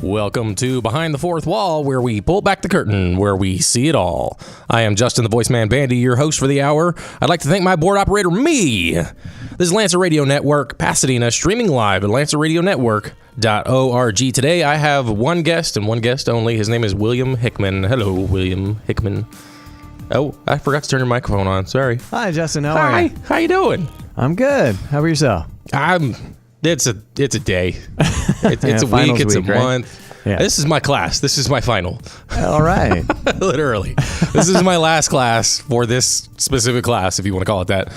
Welcome to Behind the Fourth Wall, where we pull back the curtain, where we see it all. I am Justin the Voiceman Bandy, your host for the hour. I'd like to thank my board operator, me. This is Lancer Radio Network, Pasadena, streaming live at lancerradionetwork.org. Today, I have one guest and one guest only. His name is William Hickman. Hello, William Hickman. Oh, I forgot to turn your microphone on. Sorry. Hi, Justin. How are you? How you doing? I'm good. How about yourself? It's a day. It's a week. It's a month. Yeah. This is my class. This is my final. All right. Literally. This is my last class for this specific class, if you want to call it that.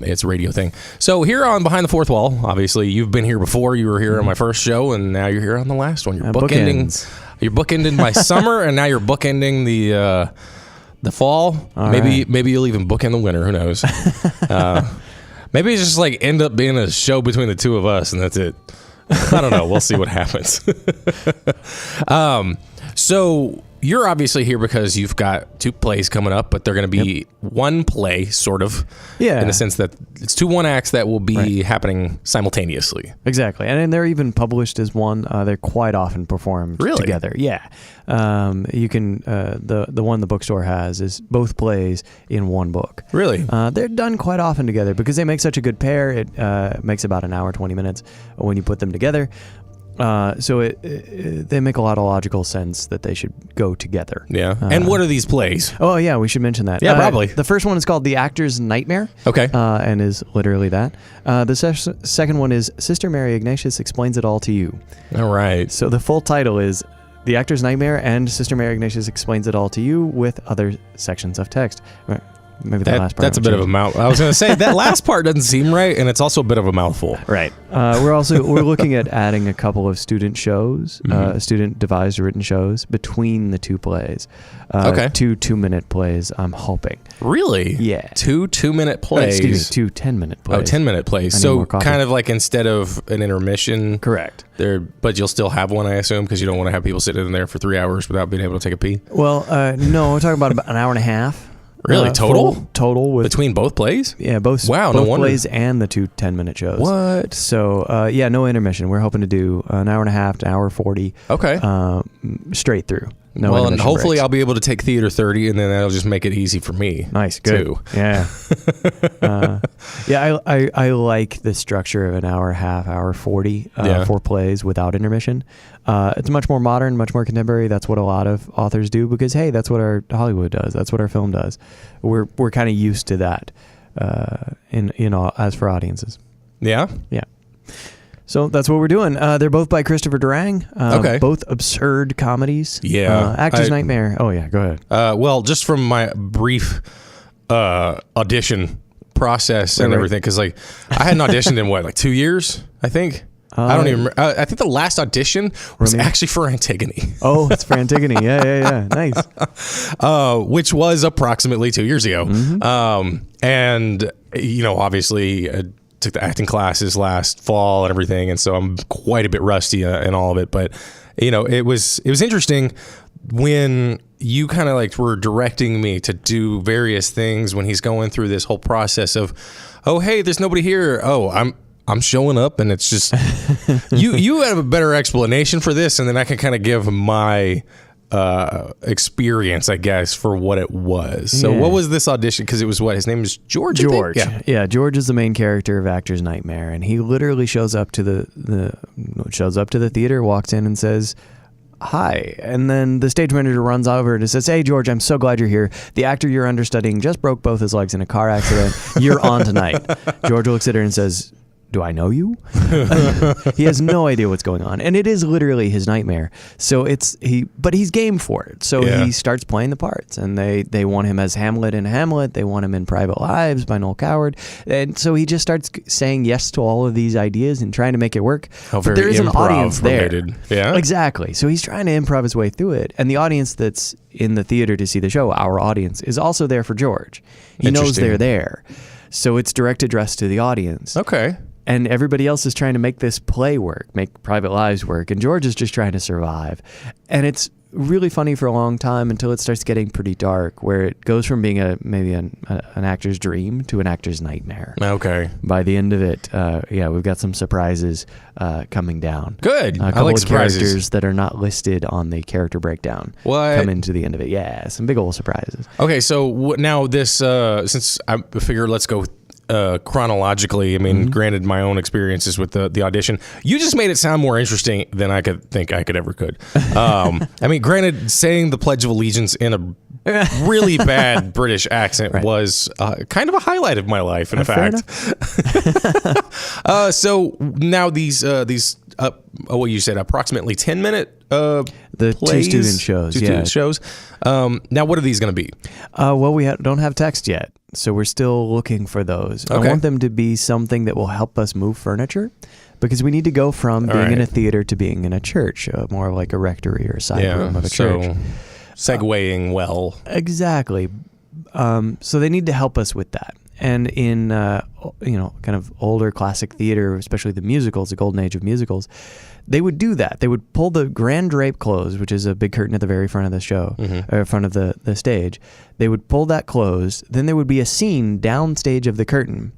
It's a radio thing. So here on Behind the Fourth Wall, obviously, you've been here before. You were here on my first show, and now you're here on the last one. You're bookending my summer, and now you're bookending the fall. Maybe you'll even bookend the winter. Who knows? Maybe it's just like end up being a show between the two of us, and that's it. I don't know. We'll see what happens. So you're obviously here because you've got two plays coming up, but they're going to be one play, sort of, in the sense that it's two one-acts that will be happening simultaneously. Exactly. And they're even published as one. They're quite often performed together. Yeah. You can, the one the bookstore has is both plays in one book. Really? They're done quite often together because they make such a good pair. It makes about an hour, 20 minutes when you put them together. So they make a lot of logical sense that they should go together. Yeah. And what are these plays? Oh, yeah, we should mention that. Yeah, probably. The first one is called The Actor's Nightmare. Okay. And is literally that. The second one is Sister Mary Ignatius Explains It All to You. All right. So the full title is The Actor's Nightmare and Sister Mary Ignatius Explains It All to You with other sections of text. Maybe that last part. That's a bit of a mouth. I was going to say that last part doesn't seem right, and it's also a bit of a mouthful. Right. We're looking at adding a couple of student shows, student devised written shows between the two plays. Two 2-minute plays. I'm hoping. Really? Yeah. Two 2-minute plays. Excuse me, 2 10-minute plays. Oh, 10-minute plays. So kind of like instead of an intermission. Correct. But you'll still have one, I assume, because you don't want to have people sitting in there for 3 hours without being able to take a pee. No, we're talking about an hour and a half. Really? Total with between both plays? Yeah, both. Wow, both no wonder. Plays and the 2 10-minute shows. What? So, no intermission. We're hoping to do an hour and a half to an hour 40. Okay. Straight through. No well, and hopefully breaks. I'll be able to take Theater 30, and then that'll just make it easy for me. Nice, good. Too. Yeah. I like the structure of an hour and a half, hour 40 for plays without intermission. It's much more modern, much more contemporary. That's what a lot of authors do because, hey, that's what our Hollywood does. That's what our film does. We're kind of used to that as for audiences. Yeah? Yeah. So that's what we're doing. They're both by Christopher Durang. Both absurd comedies. Yeah. Actor's Nightmare. Oh, yeah. Go ahead. Well, just from my brief audition process and everything, because I hadn't auditioned in 2 years, I think. I don't even remember. I think the last audition was actually for Antigone. Oh, it's for Antigone. Yeah. Nice. Which was approximately 2 years ago. Mm-hmm. And, obviously... took the acting classes last fall and everything, and so I'm quite a bit rusty in all of it. But it was interesting when you kind of were directing me to do various things when he's going through this whole process of, oh hey, there's nobody here. Oh, I'm showing up, and it's just you have a better explanation for this, and then I can kind of give my experience, I guess, for what it was. So what was this audition? Because it was his name is George. George. Yeah. George is the main character of Actor's Nightmare, and he literally shows up to the theater, walks in and says, hi. And then the stage manager runs over and says, hey, George, I'm so glad you're here. The actor you're understudying just broke both his legs in a car accident. You're on tonight. George looks at her and says, do I know you? He has no idea what's going on. And it is literally his nightmare. So but he's game for it. So he starts playing the parts, and they want him as Hamlet in Hamlet. They want him in Private Lives by Noel Coward. And so he just starts saying yes to all of these ideas and trying to make it work. But there is an audience there. Yeah. Exactly. So he's trying to improv his way through it. And the audience that's in the theater to see the show, our audience, is also there for George. He knows they're there. So it's direct address to the audience. Okay. And everybody else is trying to make this play work, make Private Lives work, and George is just trying to survive. And it's really funny for a long time until it starts getting pretty dark, where it goes from being maybe an actor's dream to an actor's nightmare. Okay. By the end of it, we've got some surprises coming down. Good. A I couple like of surprises. characters that are not listed on the character breakdown come into the end of it. Yeah, some big old surprises. Okay, so now this, since I figure let's go chronologically. I mean, granted, my own experiences with the audition, you just made it sound more interesting than I could think I could ever could. I mean, granted, saying the Pledge of Allegiance in a really bad British accent was kind of a highlight of my life, in fact. So now these what you said, approximately 10-minute the plays, two student shows. Student shows. Now, what are these going to be? Well, we don't have text yet, so we're still looking for those. Okay. I want them to be something that will help us move furniture, because we need to go from being in a theater to being in a church, more like a rectory or a side room of a church. Segueing well. Exactly. So they need to help us with that. And in kind of older classic theater, especially the musicals, the golden age of musicals, they would do that. They would pull the grand drape closed, which is a big curtain at the very front of the show, or front of the stage. They would pull that closed. Then there would be a scene downstage of the curtain.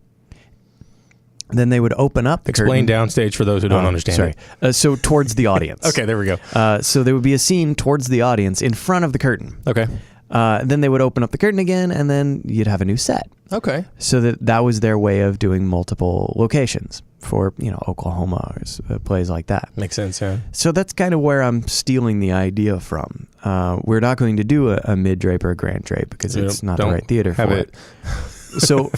Then they would open up the curtain. Explain downstage for those who don't understand. Sorry. So towards the audience. Okay, there we go. So there would be a scene towards the audience in front of the curtain. Okay. Then they would open up the curtain again, and then you'd have a new set. Okay. So that was their way of doing multiple locations for, Oklahoma or plays like that. Makes sense, yeah. So that's kind of where I'm stealing the idea from. We're not going to do a mid-drape or a grand drape because it's not the right theater for it. So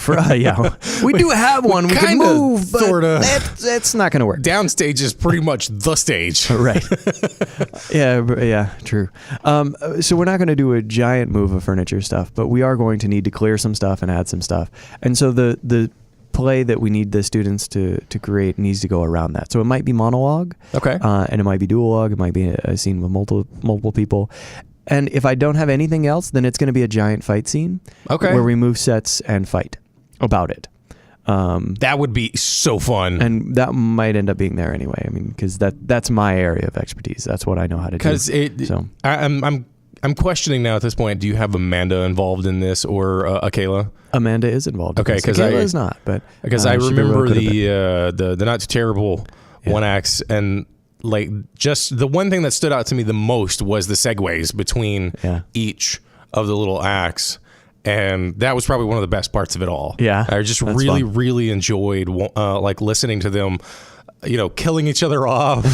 we do have one. We can move, but sorta. That's not going to work. Downstage is pretty much the stage. Right. Yeah, true. So we're not going to do a giant move of furniture stuff, but we are going to need to clear some stuff and add some stuff. And so the play that we need the students to create needs to go around that. So it might be monologue. Okay. And it might be duologue. It might be a scene with multiple people. And if I don't have anything else, then it's going to be a giant fight scene. Okay. Where we move sets and fight about it. That would be so fun. And that might end up being there anyway. I mean, because that's my area of expertise. That's what I know how to do. Because I'm questioning now at this point. Do you have Amanda involved in this or Akela? Amanda is involved. Okay, because Akela is not. But because I remember the not too terrible one acts, and like just the one thing that stood out to me the most was the segues between each of the little acts. And that was probably one of the best parts of it all. Yeah, I just really enjoyed like listening to them, killing each other off.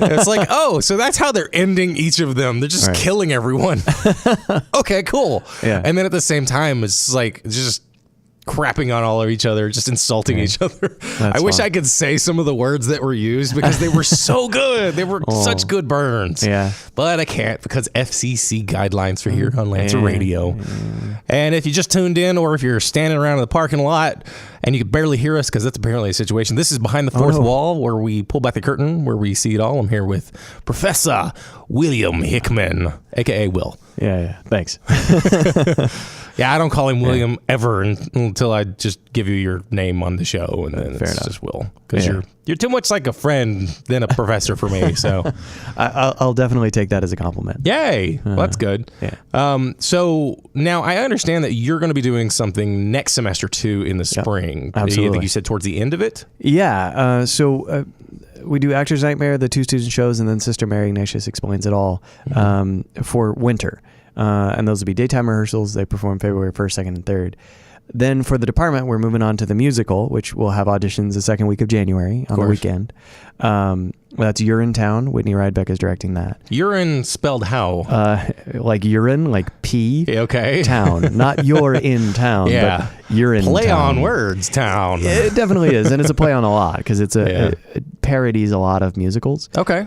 And it's like, oh, so that's how they're ending each of them. They're just killing everyone. Okay, cool. Yeah. And then at the same time, it's like just crapping on all of each other, just insulting each other. I wish I could say some of the words that were used because they were so good. They were such good burns. Yeah. But I can't because FCC guidelines for here on Lancer Radio. And if you just tuned in or if you're standing around in the parking lot and you can barely hear us because that's apparently a situation, this is Behind the Fourth Wall where we pull back the curtain, where we see it all. I'm here with Professor William Hickman, a.k.a. Will. Yeah. Thanks. Yeah, I don't call him William ever until I just give you your name on the show, and then it's just Will, because you're too much like a friend than a professor for me. So I'll definitely take that as a compliment. Yay, well, that's good. Yeah. So now I understand that you're going to be doing something next semester too in the spring. Absolutely. I think you said towards the end of it. Yeah. So we do Actor's Nightmare, the 2 student shows, and then Sister Mary Ignatius Explains It All for winter. And those will be daytime rehearsals. They perform February 1st, 2nd, and 3rd. Then for the department, we're moving on to the musical, which will have auditions the second week of January on the weekend. That's Urinetown. Whitney Rydbeck is directing that. Urine spelled how? Like urine, like pee. Okay. Town. Not you're in town, but you're in play town. On words, town. It definitely is. And it's a play on a lot because it parodies a lot of musicals. Okay.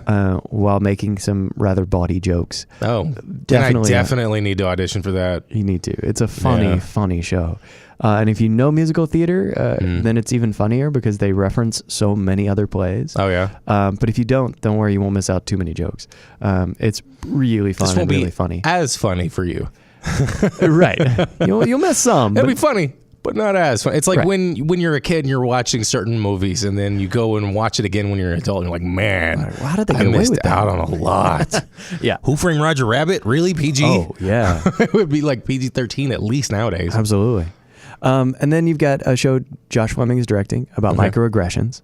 While making some rather baughty jokes. Oh, definitely. I definitely need to audition for that. You need to. It's a funny show. And if you know musical theater, then it's even funnier because they reference so many other plays. Oh, yeah. But if you don't worry, you won't miss out too many jokes. It's really fun and really funny. As funny for you. Right. You'll miss some. It'll be funny. but not as fun. It's like Right. when you're a kid and you're watching certain movies, and then you go and watch it again when you're an adult, and you're like, man, How did they I get away missed with that? out on a lot. Yeah. Who Framed Roger Rabbit? Really? PG? Oh, yeah. It would be like PG-13 at least nowadays. Absolutely. And then you've got a show Josh Fleming is directing about microaggressions,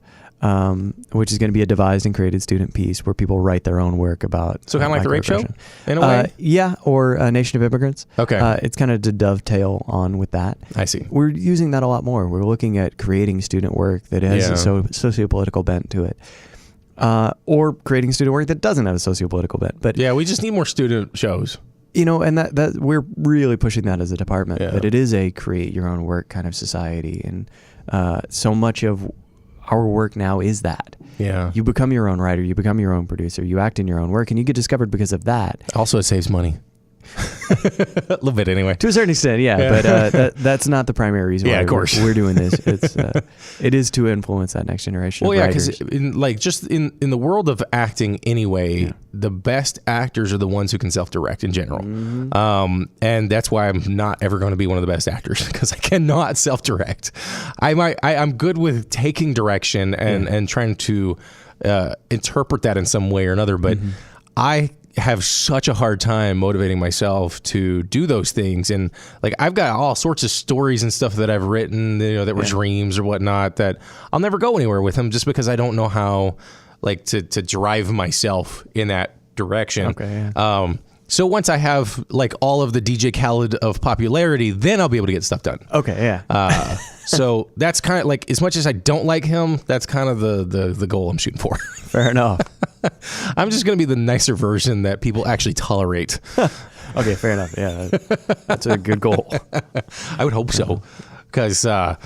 which is going to be a devised and created student piece where people write their own work about. So kind of like the Rape Show, microaggression. in a way? Yeah, or Nation of Immigrants. Okay. It's kind of to dovetail on with that. I see. We're using that a lot more. We're looking at creating student work that has a socio-political bent to it. Or creating student work that doesn't have a socio-political bent. But Yeah, we just need more student shows. and that we're really pushing that as a department, Yeah. that it is a create your own work kind of society. And so much of our work now is that. Yeah. You become your own writer, you become your own producer, you act in your own work, and you get discovered because of that. Also, it saves money. A little bit anyway. To a certain extent, yeah. But that's not the primary reason why of course. we're doing this. It's it is to influence that next generation Well, of yeah, writers. because just in the world of acting anyway, the best actors are the ones who can self-direct in general. And that's why I'm not ever going to be one of the best actors, because I cannot self-direct. I'm good with taking direction and trying to interpret that in some way or another, but I have such a hard time motivating myself to do those things. And like, I've got all sorts of stories and stuff that I've written, that were dreams or whatnot, that I'll never go anywhere with them, just because I don't know how like to drive myself in that direction. Okay, yeah. So once I have like all of the DJ Khaled of popularity, then I'll be able to get stuff done. Okay, yeah. So that's kind of like, as much as I don't like him, that's kind of the goal I'm shooting for. Fair enough. I'm just going to be the nicer version that people actually tolerate. Okay, fair enough. Yeah, that's a good goal. I would hope so, because I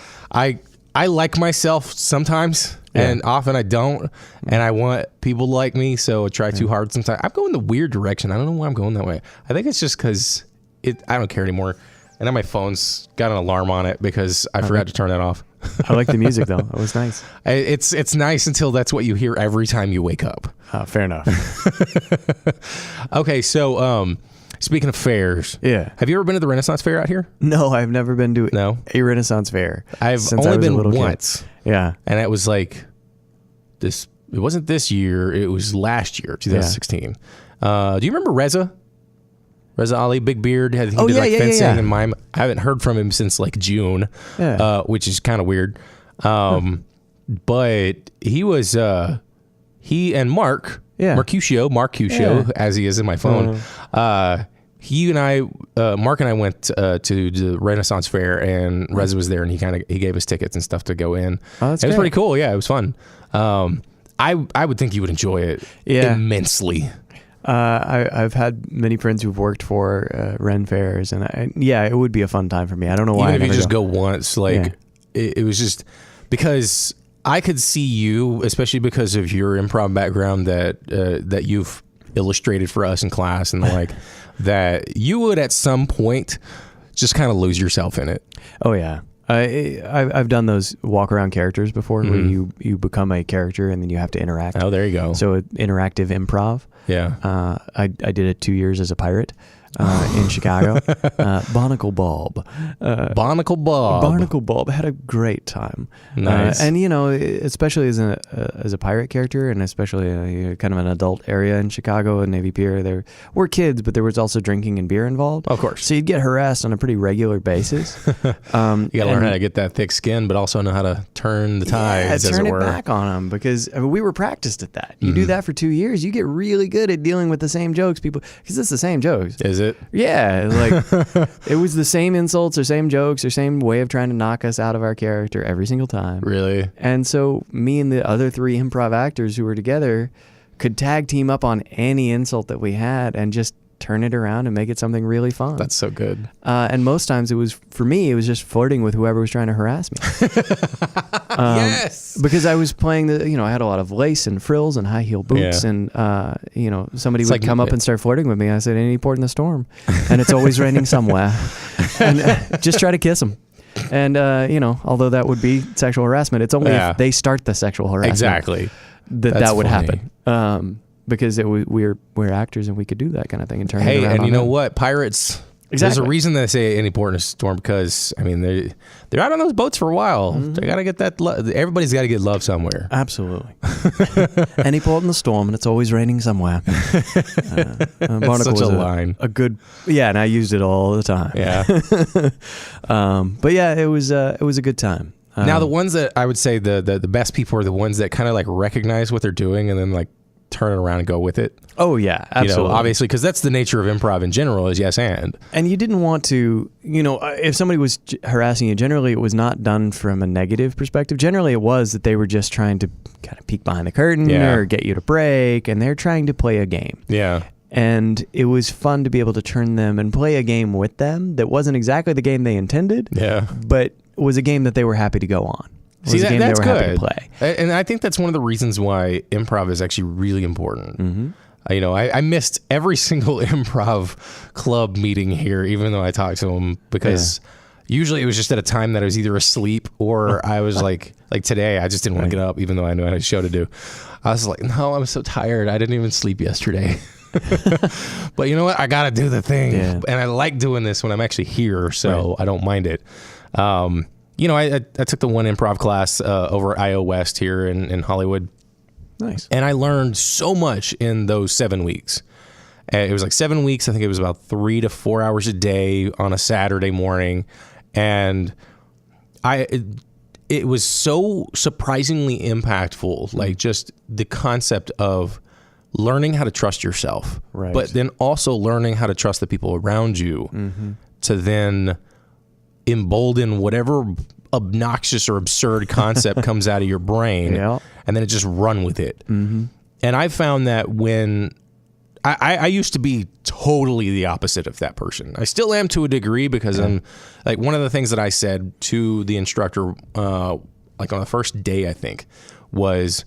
like myself sometimes, and often I don't, and I want people to like me, so I try too hard sometimes. I'm going the weird direction. I don't know why I'm going that way. I think it's just because I don't care anymore. And now my phone's got an alarm on it because I forgot to turn that off. I like the music though. It was nice. It's nice until that's what you hear every time you wake up. Fair enough. Okay, so speaking of fairs, Yeah. have you ever been to the Renaissance Fair out here? No, I've never been to a Renaissance fair. I've since I only was a been little kid. once. Yeah. And it was like this. It wasn't this year. It was last year, 2016. Do you remember Reza? Reza Ali, big beard. He did fencing and mime. I haven't heard from him since like June, which is kind of weird. But he was he and Mark Mercutio, as he is in my phone. He and I, Mark and I went to the Renaissance Fair, and Reza was there, and he gave us tickets and stuff to go in. Oh, that's it was great. pretty cool. Yeah, it was fun. I would think you would enjoy it immensely. I've had many friends who've worked for Ren fairs, and it would be a fun time for me. I don't know why. Even if you just go once, like it was just because I could see you, especially because of your improv background that you've illustrated for us in class, and like that you would at some point just kind of lose yourself in it. Oh yeah. I've done those walk around characters before, where you become a character and then you have to interact. Oh, there you go. So interactive improv. Yeah. I did it 2 years as a pirate in Chicago. Barnacle Bob. Barnacle Bob. Barnacle Bob had a great time. Nice. And especially as a pirate character, and especially kind of an adult area in Chicago and Navy Pier, there were kids, but there was also drinking and beer involved. Of course. So you'd get harassed on a pretty regular basis. You got to learn how to get that thick skin, but also know how to turn the tides, as turn it it were. back on them, because we were practiced at that. You do that for 2 years, you get really good at dealing with the same jokes, because it's the same jokes. Is it? Yeah, like it was the same insults or same jokes or same way of trying to knock us out of our character every single time. Really? And so me and the other 3 improv actors who were together could tag team up on any insult that we had and just turn it around and make it something really fun. That's so good. And most times it was just flirting with whoever was trying to harass me. Yes. Because I was playing I had a lot of lace and frills and high heel boots, and somebody would come up and start flirting with me. I said, any port in the storm, and it's always raining somewhere, and just try to kiss them. And although that would be sexual harassment, it's only if they start the sexual harassment Exactly. that would funny. happen. Because we're actors and we could do that kind of thing and turn it around. Hey, and on you know them. what? Pirates There's a reason they say any port in a storm, because I mean they're out on those boats for a while. They got to get that. Everybody's got to get love somewhere. Absolutely. Any port in the storm, and it's always raining somewhere. That's such a line. A good, yeah, and I used it all the time. Yeah. But yeah, it was a good time. Now the ones that I would say the best people are the ones that kind of like recognize what they're doing and then like turn it around and go with it. Oh yeah, absolutely. Obviously, because that's the nature of improv in general, is yes and. And you didn't want to, if somebody was harassing you, generally it was not done from a negative perspective. Generally it was that they were just trying to kind of peek behind the curtain or get you to break, and they're trying to play a game. Yeah. And it was fun to be able to turn them and play a game with them that wasn't exactly the game they intended, but was a game that they were happy to go on. See, that's good. Happy to play. And I think that's one of the reasons why improv is actually really important. Mm-hmm. I missed every single improv club meeting here, even though I talked to them, because usually it was just at a time that I was either asleep or I was like today, I just didn't want to get up, even though I knew I had a show to do. I was like, no, I'm so tired. I didn't even sleep yesterday. But you know what? I got to do the thing. Yeah. And I like doing this when I'm actually here, so I don't mind it. I took the one improv class over at IO West here in Hollywood. Nice. And I learned so much in those 7 weeks. It was like 7 weeks. I think it was about 3 to 4 hours a day on a Saturday morning. And it was so surprisingly impactful, like just the concept of learning how to trust yourself, but then also learning how to trust the people around you to then embolden whatever obnoxious or absurd concept comes out of your brain, and then just run with it. And I found that when I used to be totally the opposite of that person. I still am to a degree, because I'm like, one of the things that I said to the instructor, like on the first day, I think, was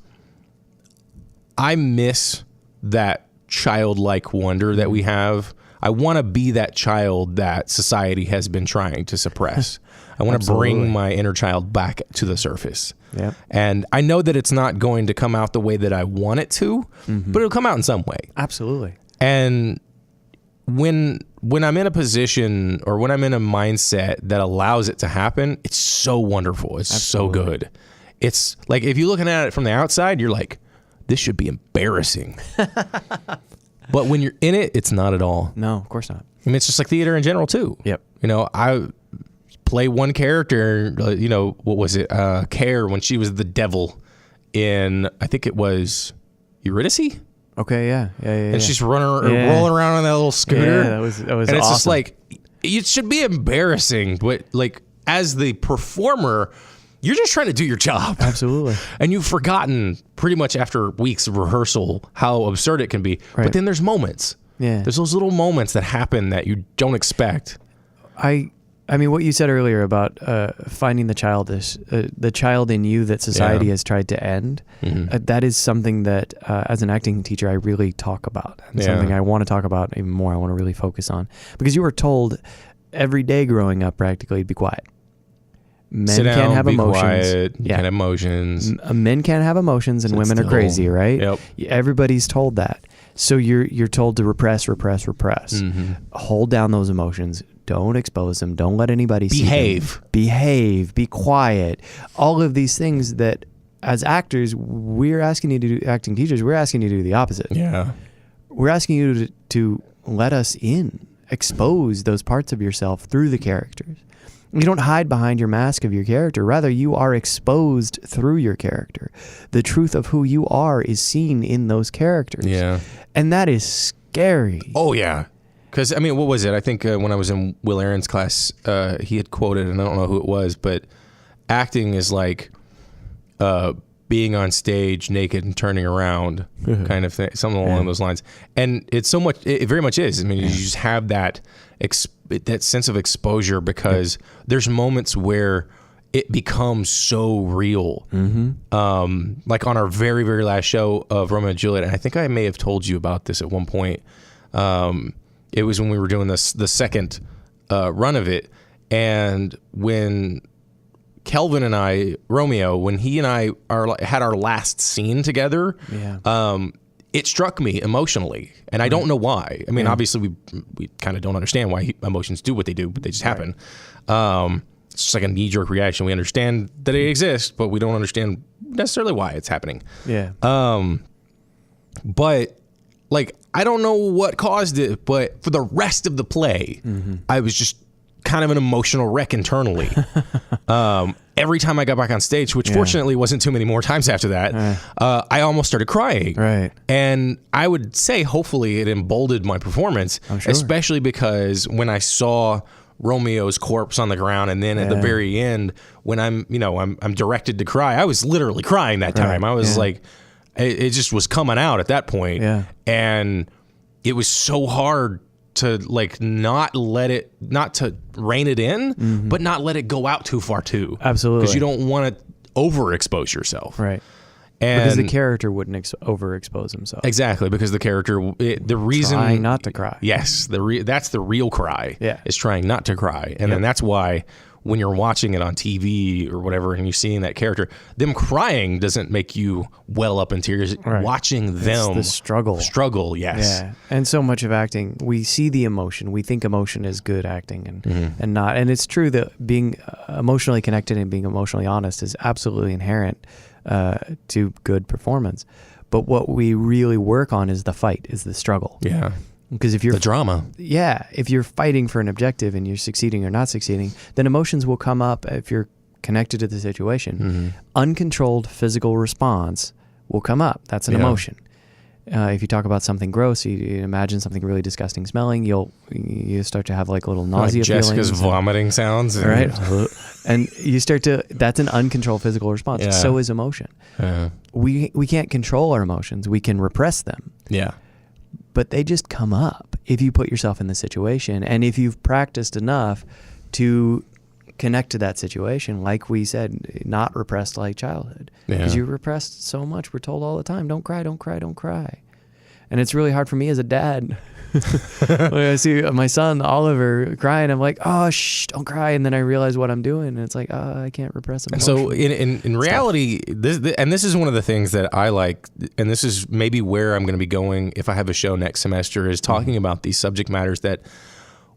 I miss that childlike wonder that we have. I want to be that child that society has been trying to suppress. I want to bring my inner child back to the surface. Yep. And I know that it's not going to come out the way that I want it to, but it'll come out in some way. Absolutely. And when I'm in a position or when I'm in a mindset that allows it to happen, it's so wonderful. It's so good. It's like, if you're looking at it from the outside, you're like, this should be embarrassing. But when you're in it, it's not at all. No, of course not. I mean, it's just like theater in general too. Yep. I play one character, what was it? Care, when she was the devil in, I think it was Eurydice. Okay, yeah. And she's rolling around on that little scooter. Yeah, that was and awesome. It's just like, it should be embarrassing, but like, as the performer, you're just trying to do your job. Absolutely. And you've forgotten pretty much after weeks of rehearsal how absurd it can be. Right. But then there's moments. Yeah. There's those little moments that happen that you don't expect. I mean, what you said earlier about finding the child in you that society has tried to end, that is something that, as an acting teacher, I really talk about. And something I want to talk about even more, I want to really focus on. Because you were told every day growing up, practically, be quiet. Men Sit down, can't have be emotions. Quiet, you can't have emotions. Men can't have emotions, and women are crazy, right? Yep. Everybody's told that. So you're told to repress. Hold down those emotions. Don't expose them. Don't let anybody see them. Behave. Be quiet. All of these things that, as actors, we're asking you to do, acting teachers, we're asking you to do the opposite. Yeah. We're asking you to let us in. Expose those parts of yourself through the characters. You don't hide behind your mask of your character. Rather, you are exposed through your character. The truth of who you are is seen in those characters. Yeah. And that is scary. Oh, yeah. Because, I mean, what was it? I think when I was in Will Aaron's class, he had quoted, and I don't know who it was, but acting is like being on stage naked and turning around kind of thing, something along those lines. And it's so much, it very much is. I mean, you just have that sense of exposure, because there's moments where it becomes so real. Like on our very, very last show of Romeo and Juliet, and I think I may have told you about this at one point. It was when we were doing the second run of it, and when Kelvin and I, Romeo, when he and I had our last scene together, it struck me emotionally, and I don't know why. I mean, obviously we kind of don't understand why emotions do what they do, but they just happen. It's just like a knee-jerk reaction. We understand that it exists, but we don't understand necessarily why it's happening. Yeah. But like, I don't know what caused it, but for the rest of the play, I was just kind of an emotional wreck internally. Every time I got back on stage, which fortunately wasn't too many more times after that, I almost started crying. Right. And I would say hopefully it emboldened my performance, especially because when I saw Romeo's corpse on the ground, and then at the very end, when I'm directed to cry, I was literally crying that time. I was like, it just was coming out at that point. Yeah. And it was so hard to like not to rein it in, but not let it go out too far too. Absolutely. Because you don't want to overexpose yourself. Right. And because the character wouldn't overexpose himself. Exactly, because the character, the reason... Trying not to cry. Yes, that's the real cry, is trying not to cry. And then that's why when you're watching it on TV or whatever and you're seeing that character, them crying doesn't make you well up in tears. Right. Watching them... It's the struggle. Struggle, yes. Yeah, and so much of acting, we see the emotion. We think emotion is good acting and not. And it's true that being emotionally connected and being emotionally honest is absolutely inherent to good performance, but what we really work on is the fight, is the struggle. Yeah, because if you're the drama, if you're fighting for an objective and you're succeeding or not succeeding, then emotions will come up if you're connected to the situation. Uncontrolled physical response will come up. That's an emotion. If you talk about something gross, you imagine something really disgusting smelling, you start to have like little nausea like Jessica's feelings. Vomiting sounds. Right. And you start to, that's an uncontrolled physical response. Yeah. So is emotion. We can't control our emotions. We can repress them. Yeah. But they just come up if you put yourself in the situation. And if you've practiced enough to connect to that situation, like we said, not repressed like childhood. Because you're repressed so much. We're told all the time, don't cry, don't cry, don't cry. And it's really hard for me as a dad. When I see my son, Oliver, crying, I'm like, oh, shh, don't cry. And then I realize what I'm doing. And it's like, oh, I can't repress emotion. So in reality, this is one of the things that I like, and this is maybe where I'm going to be going if I have a show next semester, is talking about these subject matters that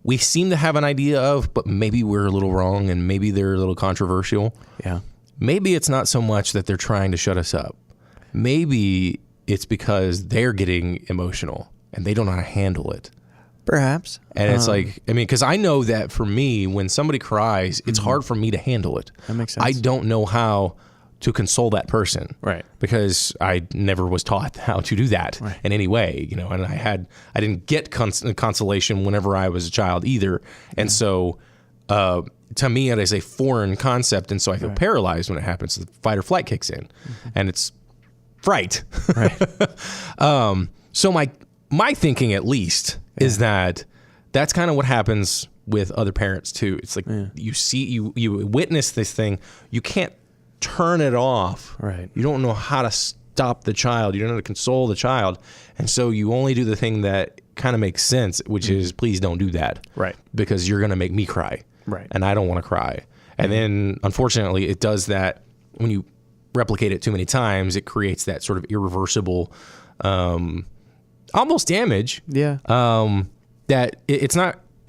we seem to have an idea of, but maybe we're a little wrong and maybe they're a little controversial. Yeah. Maybe it's not so much that they're trying to shut us up. Maybe it's because they're getting emotional and they don't know how to handle it. Perhaps. And it's like, I mean, because I know that for me, when somebody cries, it's hard for me to handle it. That makes sense. I don't know how to console that person. Right. Because I never was taught how to do that in any way, and I didn't get consolation whenever I was a child either. And so to me, it is a foreign concept. And so I feel paralyzed when it happens. The fight or flight kicks in and it's fright. Right. So my thinking at least is that that's kind of what happens with other parents too. It's like you witness this thing, you can't turn it off. Right. You don't know how to stop the child. You don't know how to console the child. And so you only do the thing that kind of makes sense, which is please don't do that. Right. Because you're going to make me cry. Right. And I don't want to cry. And then unfortunately it does that when you replicate it too many times, it creates that sort of irreversible, almost damage. Yeah. That it's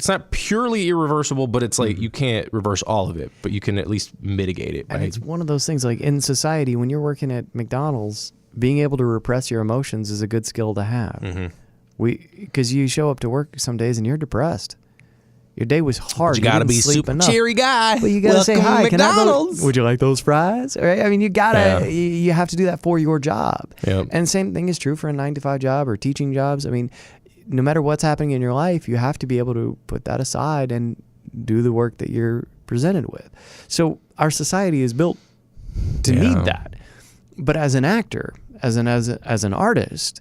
not purely irreversible, but it's like you can't reverse all of it, but you can at least mitigate it. And it's one of those things, like in society, when you're working at McDonald's, being able to repress your emotions is a good skill to have. Because you show up to work some days and you're depressed. Your day was hard. But you gotta be super enough. cheery guy. But you gotta say hi. McDonald's. Would you like those fries? Right? I mean, you gotta. You have to do that for your job. Yep. And same thing is true for a 9-to-5 job or teaching jobs. I mean, no matter what's happening in your life, you have to be able to put that aside and do the work that you're presented with. So our society is built to need that. But as an actor, as an artist,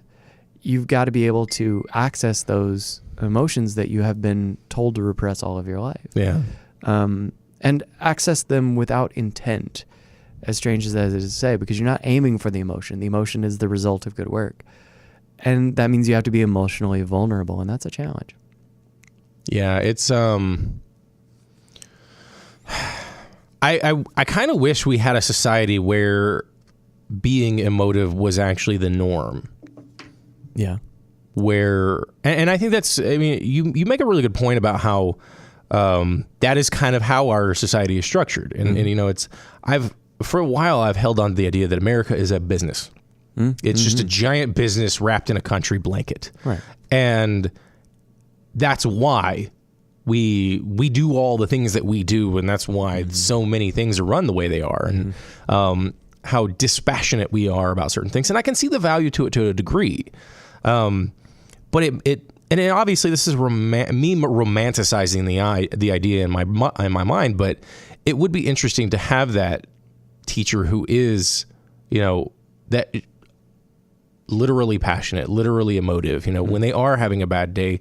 you've got to be able to access those emotions that you have been told to repress all of your life. Yeah. And access them without intent, as strange as that is to say, because you're not aiming for the emotion. The emotion is the result of good work. And that means you have to be emotionally vulnerable, and that's a challenge. Yeah, it's I kind of wish we had a society where being emotive was actually the norm. Yeah. Where, and I think that's, I mean, you make a really good point about how that is kind of how our society is structured. And you know, for a while, I've held on to the idea that America is a business. It's just a giant business wrapped in a country blanket. Right. And that's why we do all the things that we do, and that's why so many things are run the way they are, and how dispassionate we are about certain things. And I can see the value to it to a degree. But it obviously this is me romanticizing the idea in my mind, but it would be interesting to have that teacher who is, you know, that literally passionate, literally emotive. You know, when they are having a bad day,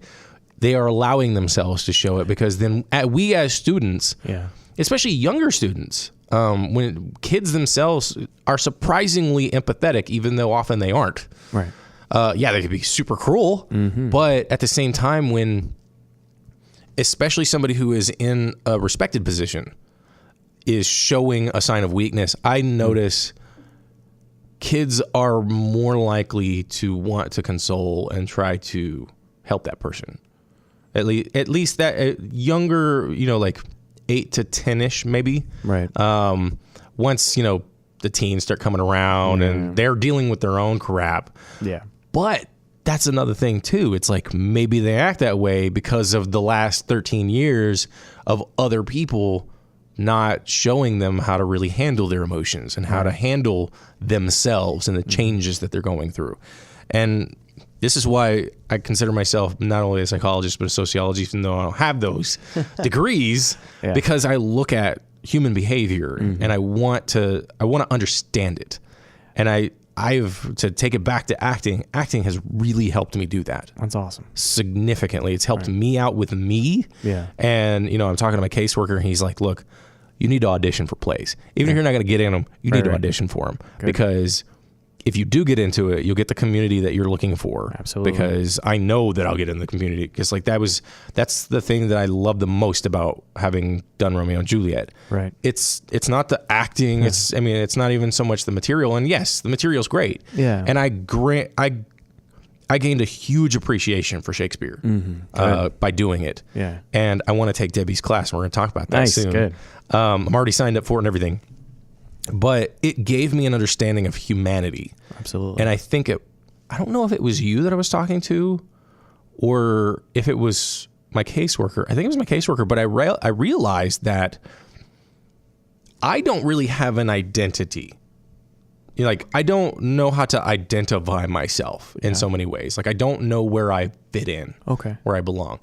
they are allowing themselves to show it, because then we as students, especially younger students, when kids themselves are surprisingly empathetic, even though often they aren't. Right. They could be super cruel, but at the same time, when especially somebody who is in a respected position is showing a sign of weakness, I notice kids are more likely to want to console and try to help that person. At least that younger, you know, like 8 to 10-ish maybe. Right. Once, you know, the teens start coming around and they're dealing with their own crap. Yeah. But that's another thing too. It's like maybe they act that way because of the last 13 years of other people not showing them how to really handle their emotions and how to handle themselves and the changes that they're going through. And this is why I consider myself not only a psychologist, but a sociologist, even though I don't have those degrees, because I look at human behavior and I want to understand it. And I've to take it back to acting. Acting has really helped me do that. That's awesome. Significantly. It's helped me out with me. Yeah. And, you know, I'm talking to my caseworker and he's like, look, you need to audition for plays. Even if you're not going to get in them, you need to audition for them. Good. Because if you do get into it, you'll get the community that you're looking for. Absolutely. Because I know that I'll get in the community. Because like that's the thing that I love the most about having done Romeo and Juliet. Right. It's not the acting. It's not even so much the material. And yes, the material's great. Yeah. And I gained a huge appreciation for Shakespeare by doing it. Yeah. And I want to take Debbie's class, and we're going to talk about that soon. Good. I'm already signed up for it and everything. But it gave me an understanding of humanity. Absolutely. And I think I don't know if it was you that I was talking to or if it was my caseworker. I think it was my caseworker, but I realized that I don't really have an identity. You know, like, I don't know how to identify myself in so many ways. Like, I don't know where I fit in, where I belong.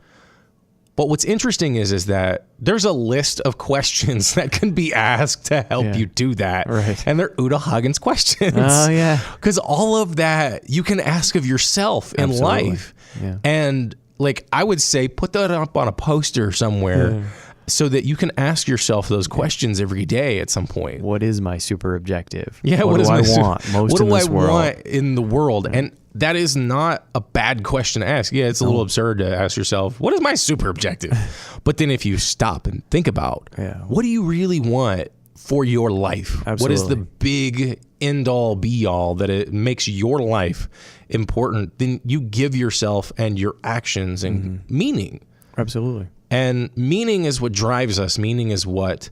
But what's interesting is that there's a list of questions that can be asked to help you do that. Right. And they're Uta Hagen's questions. Oh, yeah. Because all of that you can ask of yourself in life. Yeah. And, like, I would say put that up on a poster somewhere so that you can ask yourself those questions every day at some point. What is my super objective? Yeah, what do I want most in this world? What do I want in the world? Yeah. And that is not a bad question to ask. Yeah, it's a little absurd to ask yourself, what is my super objective? But then if you stop and think about, what do you really want for your life? Absolutely. What is the big end-all, be-all that it makes your life important? Then you give yourself and your actions and meaning. Absolutely. And meaning is what drives us. Meaning is what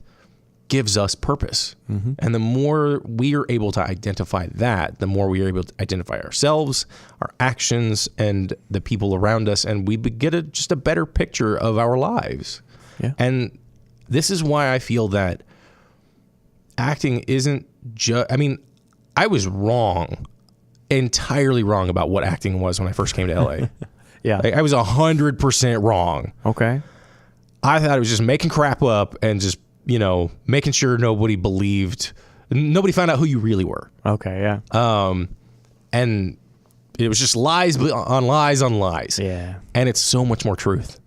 gives us purpose. And the more we are able to identify that, the more we are able to identify ourselves, our actions, and the people around us, and we get just a better picture of our lives. Yeah. And this is why I feel that acting isn't just, I mean, I was wrong, entirely wrong about what acting was when I first came to LA. Like, I was 100% wrong. Okay. I thought it was just making crap up and just, you know, making sure nobody found out who you really were. Okay, yeah. And it was just lies on lies on lies. Yeah. And it's so much more truth.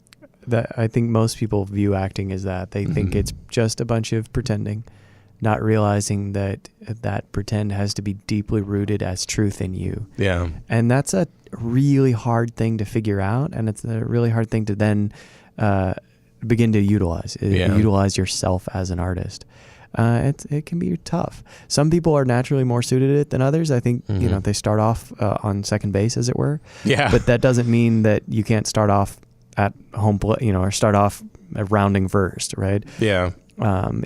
That I think most people view acting as that. They think it's just a bunch of pretending, not realizing that that pretend has to be deeply rooted as truth in you. Yeah. And that's a really hard thing to figure out, and it's a really hard thing to then begin to utilize yourself as an artist. it can be tough. Some people are naturally more suited at it than others. I think they start off on second base, as it were. Yeah. But that doesn't mean that you can't start off at home plate, or start off rounding first, right? Yeah.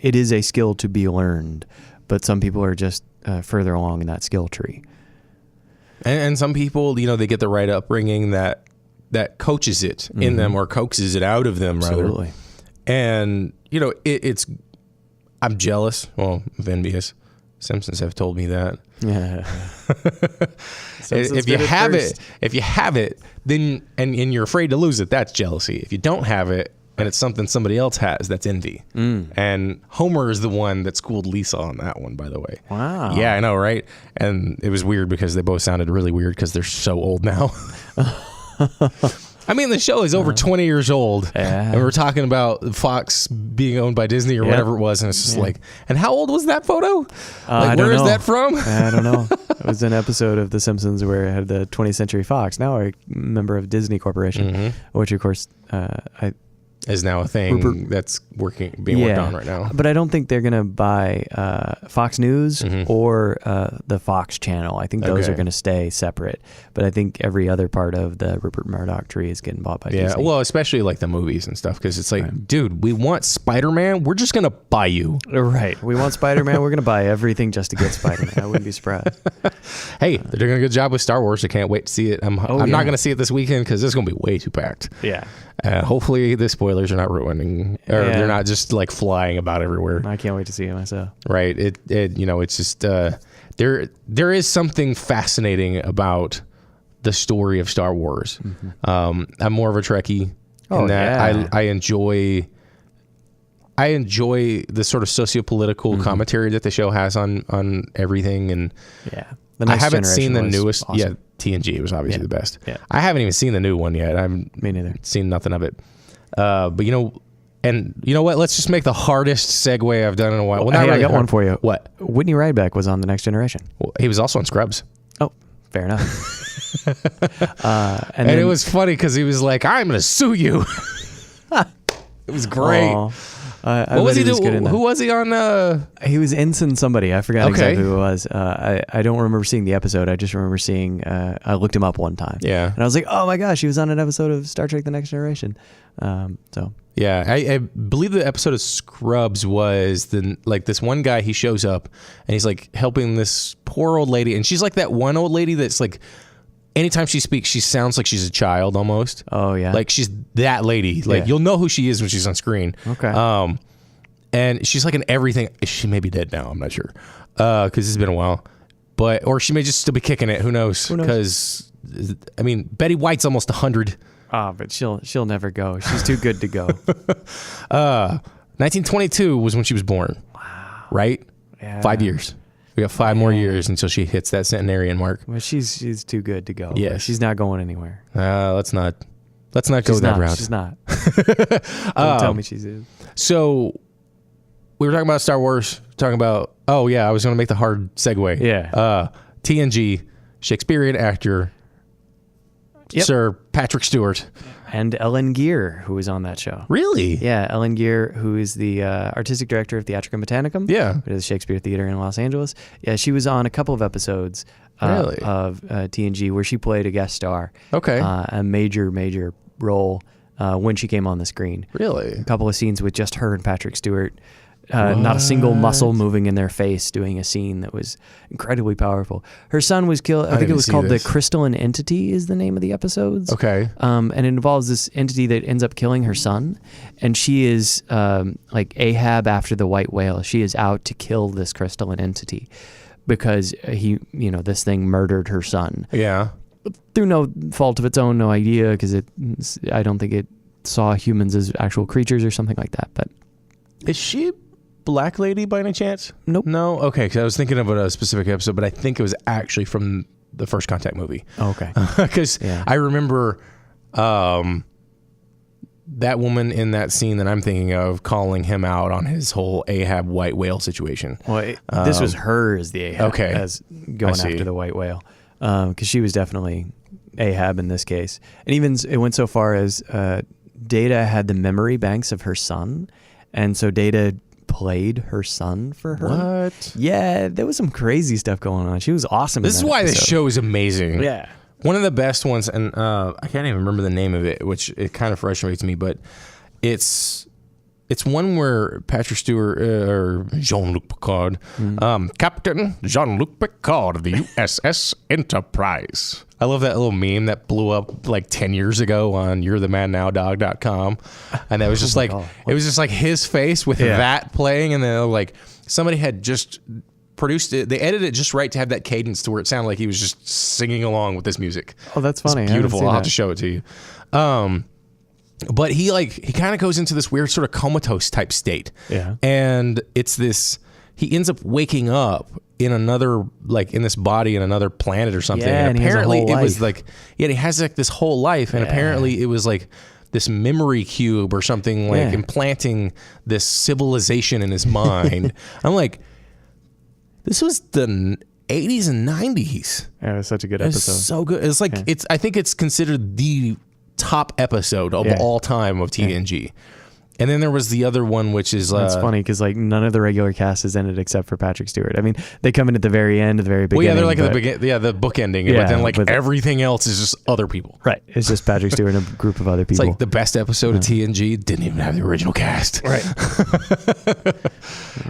It is a skill to be learned, but some people are just further along in that skill tree. And some people, they get the right upbringing that coaches it in them or coaxes it out of them, rather. Absolutely. And, it's, I'm jealous. Well, I'm envious. Simpsons have told me that. Yeah. If you have it, then, and you're afraid to lose it, that's jealousy. If you don't have it, and it's something somebody else has, that's envy. And Homer is the one that schooled Lisa on that one, by the way. Wow. Yeah, I know, right? And it was weird because they both sounded really weird because they're so old now. I mean, the show is over 20 years old, and we're talking about Fox being owned by Disney or whatever it was, and it's just like, and how old was that photo? Where is that from? I don't know. It was an episode of The Simpsons where it had the 20th Century Fox, now a member of Disney Corporation, which, of course, is now a thing that's being worked on right now. But I don't think they're going to buy Fox News or the Fox channel. I think those are going to stay separate. But I think every other part of the Rupert Murdoch tree is getting bought by Disney. Well, especially like the movies and stuff, because it's like, dude, we want Spider-Man. We're just going to buy you. Right. We want Spider-Man. We're going to buy everything just to get Spider-Man. I wouldn't be surprised. Hey, they're doing a good job with Star Wars. I can't wait to see it. I'm not going to see it this weekend because it's going to be way too packed. Yeah. Hopefully the spoilers are not ruining, or they're not just like flying about everywhere. I can't wait to see it myself. Right. It's just there is something fascinating about the story of Star Wars. I'm more of a Trekkie in that I enjoy the sort of sociopolitical commentary that the show has on everything. And I haven't seen the newest. Awesome. Yeah, TNG was obviously the best. Yeah. I haven't even seen the new one yet. Me neither. Seen nothing of it. But and you know what? Let's just make the hardest segue I've done in a while. Well, I got one for you. What? Whitney Ryback was on The Next Generation. Well, he was also on Scrubs. Oh, fair enough. And it was funny because he was like, "I'm going to sue you." It was great. What was he doing? Who was he on? He was Ensign somebody. I forgot exactly who it was. I don't remember seeing the episode. I just remember seeing. I looked him up one time. Yeah, and I was like, "Oh my gosh, he was on an episode of Star Trek: The Next Generation." Yeah, I believe the episode of Scrubs was this one guy. He shows up and he's like helping this poor old lady, and she's like that one old lady that's like, anytime she speaks, she sounds like she's a child almost. Oh yeah, like she's that lady. Like you'll know who she is when she's on screen. Okay. And she's like in everything. She may be dead now. I'm not sure because it's been a while, or she may just still be kicking it. Who knows? Because I mean, Betty White's almost 100. But she'll never go. She's too good to go. 1922 was when she was born. Wow. Right? Yeah. 5 years. We got 5 more years until she hits that centenarian mark. Well, she's too good to go. Yeah, she's not going anywhere. Let's not go that route. She's not. Don't tell me she is. So we were talking about Star Wars. Talking about I was going to make the hard segue. Yeah. TNG, Shakespearean actor. Yep. Sir Patrick Stewart. And Ellen Geer, who was on that show. Really? Yeah, Ellen Geer, who is the artistic director of Theatricum Botanicum. Yeah. It is Shakespeare Theater in Los Angeles. Yeah, she was on a couple of episodes of TNG where she played a guest star. Okay. A major role when she came on the screen. Really? A couple of scenes with just her and Patrick Stewart. Not a single muscle moving in their face, doing a scene that was incredibly powerful. Her son was killed. I think it was called The Crystalline Entity is the name of the episodes. Okay. And it involves this entity that ends up killing her son. And she is like Ahab after the white whale. She is out to kill this crystalline entity because this thing murdered her son. Yeah. Through no fault of its own, no idea, because I don't think it saw humans as actual creatures or something like that. But is she Black Lady by any chance? Nope. No? Okay, because I was thinking of a specific episode, but I think it was actually from the First Contact movie. Okay. Because I remember that woman in that scene that I'm thinking of calling him out on his whole Ahab white whale situation. Well, this was her as the Ahab as going after the white whale. Because she was definitely Ahab in this case. And even it went so far as Data had the memory banks of her son. And so Data played her son for her. What? Yeah, there was some crazy stuff going on. She was awesome. This is why this show is amazing. Yeah. One of the best ones, and I can't even remember the name of it, which it kind of frustrates me, but it's one where Patrick Stewart or Jean-Luc Picard, Captain Jean-Luc Picard of the USS Enterprise. I love that little meme that blew up like 10 years ago on you'rethemannowdog.com. And that was just it was just like his face with that playing. And then like somebody had just produced it. They edited it just right to have that cadence to where it sounded like he was just singing along with this music. Oh, that's funny. It's beautiful. I'll have to show it to you. But he kind of goes into this weird sort of comatose type state. Yeah. And it's this, he ends up waking up in another, like in this body in another planet or something. Yeah, and apparently it was like, he has like this whole life. And apparently it was like this memory cube or something, like implanting this civilization in his mind. I'm like, this was the 80s and 90s. Yeah, it was such a good episode. It's so good. It's like, I think it's considered the top episode of all time of TNG. And then there was the other one, which is that's funny because like none of the regular cast is in it except for Patrick Stewart. I mean, they come in at the very end, at the very beginning. Well, yeah, they're like the book ending, but then like everything else is just other people. Right, it's just Patrick Stewart and a group of other people. It's like the best episode of TNG didn't even have the original cast. Right.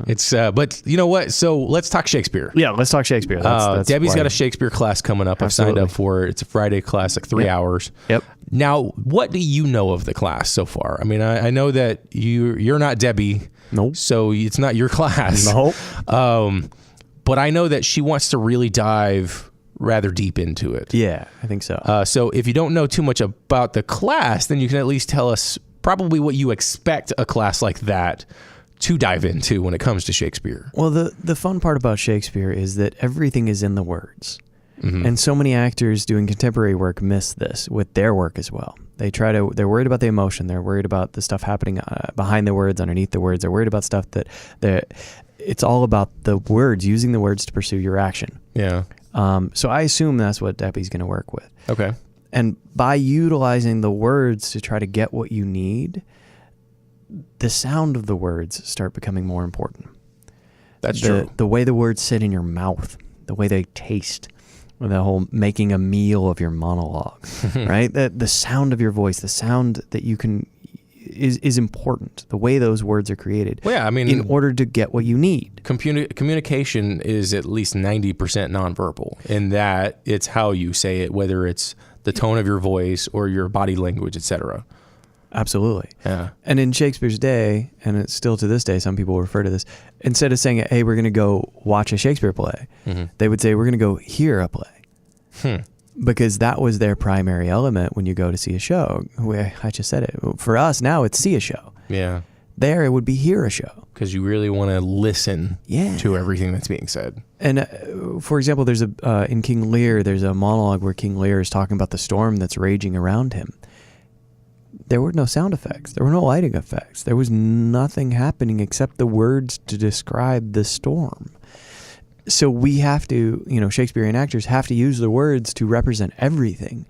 It's but you know what? So let's talk Shakespeare. Yeah, let's talk Shakespeare. That's Debbie's got a Shakespeare class coming up. Absolutely. I've signed up for it. It's a Friday class, like 3 hours. Yep. Now, what do you know of the class so far? I mean, I know that you're not Debbie. Nope. So it's not your class. Nope. But I know that she wants to really dive rather deep into it. Yeah, I think so. So if you don't know too much about the class, then you can at least tell us probably what you expect a class like that to dive into when it comes to Shakespeare. Well, the fun part about Shakespeare is that everything is in the words. Mm-hmm. And so many actors doing contemporary work miss this with their work as well. They're worried about the emotion. They're worried about the stuff happening behind the words, underneath the words. They're worried about stuff it's all about the words, using the words to pursue your action. Yeah. So I assume that's what Debbie's going to work with. Okay. And by utilizing the words to try to get what you need, the sound of the words start becoming more important. That's true. The way the words sit in your mouth, the way they taste, the whole making a meal of your monologue, right? The sound of your voice, the sound that you can is important. The way those words are created. Well, yeah, I mean, in order to get what you need. Communication is at least 90% nonverbal in that it's how you say it, whether it's the tone of your voice or your body language, etc. Absolutely. Yeah. And in Shakespeare's day, and it's still to this day, some people refer to this, instead of saying, hey, we're going to go watch a Shakespeare play, they would say, we're going to go hear a play. Because that was their primary element when you go to see a show. I just said it. For us now, it's see a show. Yeah. There, it would be hear a show. Because you really want to listen to everything that's being said. And for example, there's in King Lear, there's a monologue where King Lear is talking about the storm that's raging around him. There were no sound effects. There were no lighting effects. There was nothing happening except the words to describe the storm. So we have to, Shakespearean actors have to use the words to represent everything,